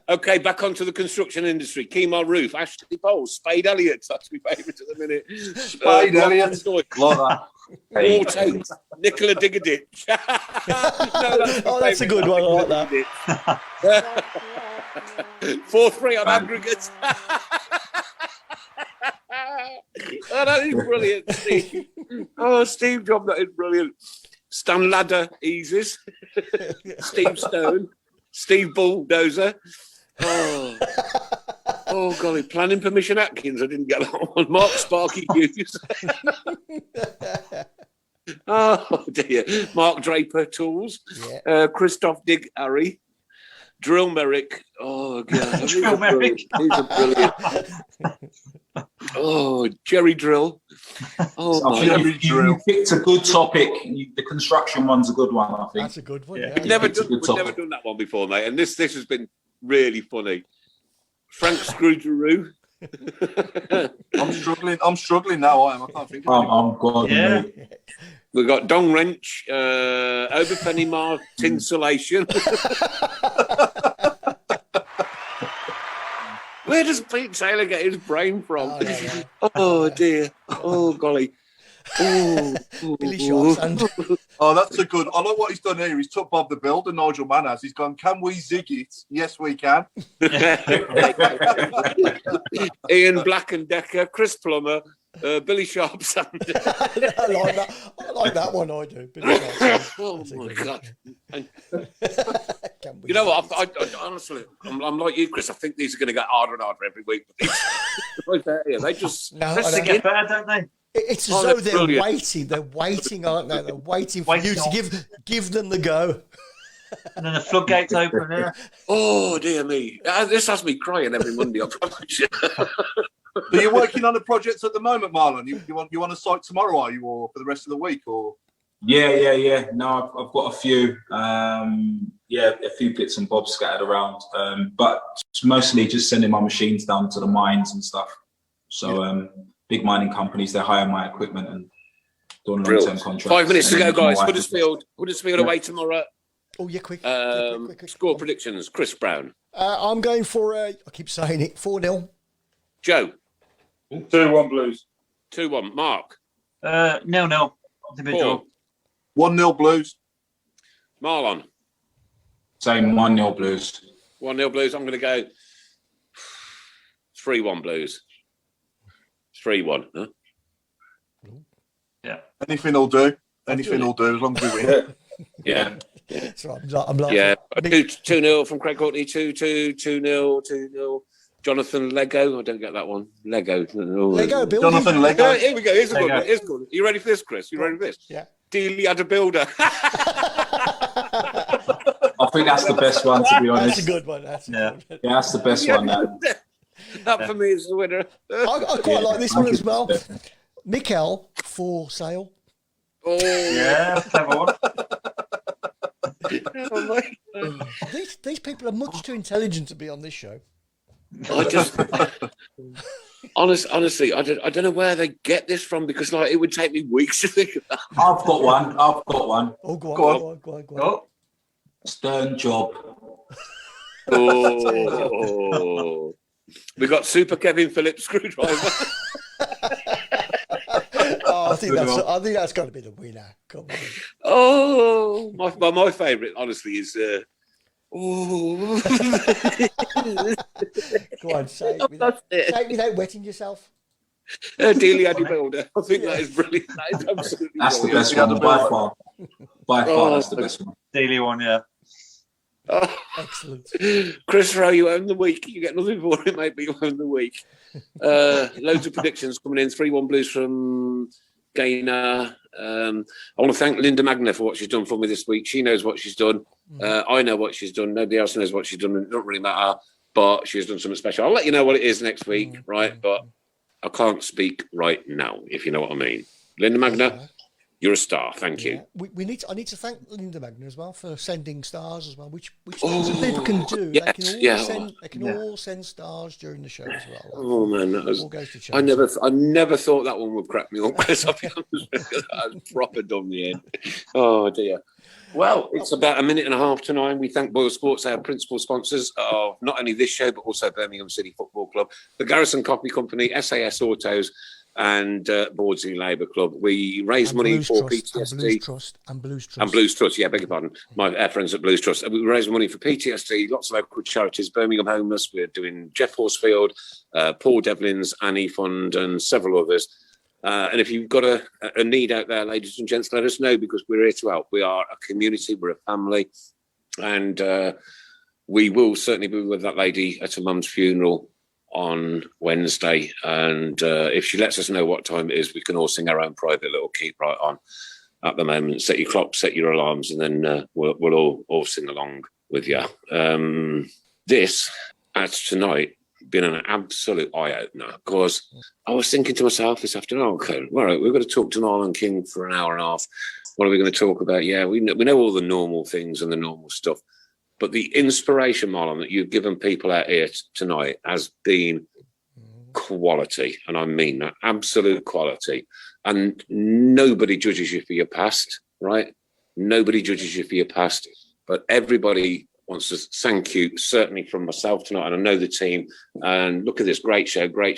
Okay, back onto the construction industry. Kemar Roof, Ashley Bowles, Spade Elliott. That's my favourite at the minute. Spade Elliott. Like that. War Tate, Nicola Diggerditch. That's a good one. I like that. 4-3 on aggregate. Oh, that is brilliant, Steve. Oh, Steve Job, that is brilliant. Stan Ladder eases. Steve Stone. Steve Bulldozer. Oh, golly. Planning Permission Atkins. I didn't get that one. Mark Sparky Hughes. Oh dear. Mark Draper Tools. Yeah. Christoph Dig Harry. Drill Merrick. Oh god. Drill Merrick. These are brilliant. Oh, Jerry Drill. Oh I my think you picked a good topic. The construction one's a good one, I think. That's a good one. Yeah. Yeah. We've never done that one before, mate. And this has been really funny. Frank Scroogeroo. I'm struggling now. I can't think of it. I'm God. Yeah. We've got Dong Wrench, Overpenny Mar Tinsulation. Where does Pete Taylor get his brain from? Oh dear. Oh golly. Oh, Billy Sharp's hand. Oh, that's a good. I like what he's done here. He's took Bob the Builder, Nigel Mann has. He's gone, can we zig it? Yes, we can. Ian Black and Decker, Chris Plummer, Billy Sharp's hand. I like that. I like that one. I do. Billy Sharp's hand. Oh That's a my good god. And, Can we- you know what? I honestly, I'm like you, Chris. I think these are going to get harder and harder every week. They just No, press I don't again. Better, don't they? It's as Oh, though they're they're brilliant. waiting. They're waiting, aren't they? They're waiting for you Waiting to give them the go. And then the floodgates open there. Oh dear me! This has me crying every Monday. I promise you. So you're working on a project at the moment, Marlon. You on a site tomorrow, are you, or for the rest of the week, or? Yeah. No, I've got a few. A few bits and bobs scattered around. But it's mostly just sending my machines down to the mines and stuff. So big mining companies, they hire my equipment and doing long-term contracts. 5 minutes to go, And my guys. wife- Huddersfield away tomorrow. Oh, yeah, quick. Score predictions. Chris Brown. I'm going for, I keep saying it, 4-0. Joe. 2-1 Blues. 2-1. Mark. 0-0. Individual. Paul. 1-0 Blues. Marlon. Same 1-0 Blues. 1-0 Blues. I'm going to go 3-1 Blues. 3-1. Huh? Yeah. Anything will do. Anything will do as long as we win. Yeah. So I'm laughing. Yeah. 2-0 from Craig Courtney. 2-0. Jonathan Lego. I don't get that one. Lego. Lego building. Jonathan Lego. Yeah, here we go. Here's a good Lego. one. Here's a good one. You ready for this, Chris? You ready for this? Yeah. Dealey had a builder. I think that's the best one, to be That's honest. a good one. That's a good one. Yeah, that's the best one. That. That for me is the winner. I quite like this one as well. Mikel for sale. Oh, Yeah, clever one. These people are much too intelligent to be on this show. I just honestly, I don't know where they get this from because like it would take me weeks to think of that. I've got one. Oh, go on. Oh, Stern job. Oh, we got Super Kevin Phillips screwdriver. I think that's got to be the winner. Come on. Oh, my favourite, honestly, is. Oh, Go on, say it without wetting yourself. Dealey Addy Builder. I think that is brilliant. That is absolutely That's the brilliant. best one by far. By far, that's the best one. daily one, yeah. Oh, Excellent. Chris Rowe, you own the week. You get nothing for it, mate, but you own the week. Loads of predictions coming in. 3-1 Blues from Gaynor. I want to thank Linda Magna for what she's done for me this week. She knows what she's done. I know what she's done. Nobody else knows what she's done. It doesn't really matter, but she's done something special. I'll let you know what it is next week, right? But I can't speak right now, if you know what I mean. Linda Magna, you're a star. Thank you. I need to thank Linda Magna as well for sending stars as well, which lots of people can do. Yes, They can all send stars during the show as well. Oh man, that was. All goes to I charity. never thought that one would crack me up. Chris, I'll be honest with you. That was proper done the end. Oh dear. Well, it's about 1.5 minutes to 9. We thank Boyle Sports, our principal sponsors of not only this show but also Birmingham City Football Club, the Garrison Coffee Company, SAS Autos, and Bawdsey Labour Club. We raise money Blues for Trust, PTSD. And Blues Trust. And Blues Trust, yeah, beg your pardon. My friends at Blues Trust. We raise money for PTSD, lots of local charities, Birmingham Homeless, we're doing Jeff Horsfield, Paul Devlin's Annie Fund, and several others. And if you've got a need out there, ladies and gents, let us know because we're here to help. We are a community, we're a family, and we will certainly be with that lady at her mum's funeral on Wednesday. And if she lets us know what time it is, we can all sing our own private little keep right on. at the moment. Set your clocks, set your alarms, and then we'll all sing along with you. This, as tonight, been an absolute eye-opener, because I was thinking to myself this afternoon, okay, all right, we're going to talk to Marlon King for an hour and a half. What are we going to talk about? Yeah, we know all the normal things and the normal stuff, but the inspiration, Marlon, that you've given people out here tonight has been quality, and I mean that, absolute quality. And nobody judges you for your past, right? Nobody judges you for your past, but everybody wants to thank you, certainly from myself tonight, and I know the team. And look at this, great show, great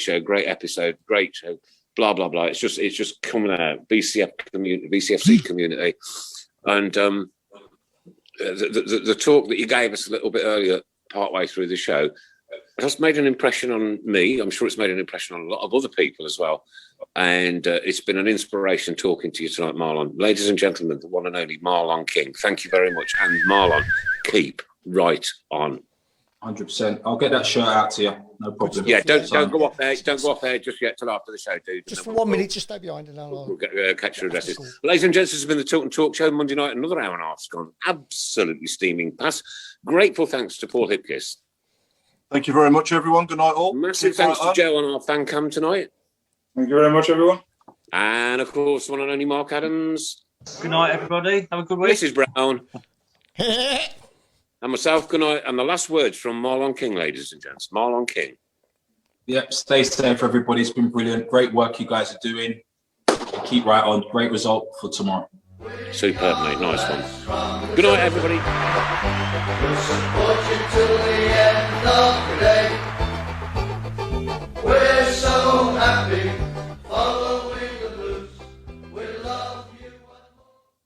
episode, great show, blah blah blah. It's just coming out, BCFC community, and the talk that you gave us a little bit earlier, partway through the show, has made an impression on me. I'm sure it's made an impression on a lot of other people as well. And it's been an inspiration talking to you tonight, Marlon. Ladies and gentlemen, the one and only Marlon King. Thank you very much. And Marlon, keep right on. 100%. I'll get that shirt out to you. No problem. Yeah, don't go off there. Don't go off there just yet till after the show, dude. Just for 1 minute, just stay behind and we'll catch your addresses. Cool. Ladies and gents, this has been the Talk and Talk Show. Monday night, another hour and a half's gone absolutely steaming past. Grateful thanks to Paul Hipkiss. Thank you very much, everyone. Good night, all. Massive thanks to Joe on our fan cam tonight. Thank you very much, everyone. And, of course, one and only Mark Adams. Good night, everybody. Have a good week. Mrs. Brown. And myself, good night. And the last words from Marlon King, ladies and gents. Marlon King. Yep, stay safe, everybody. It's been brilliant. Great work you guys are doing. Keep right on. Great result for tomorrow. Superb, mate. Nice one. Good night, everybody. We'll support you till the end of the day.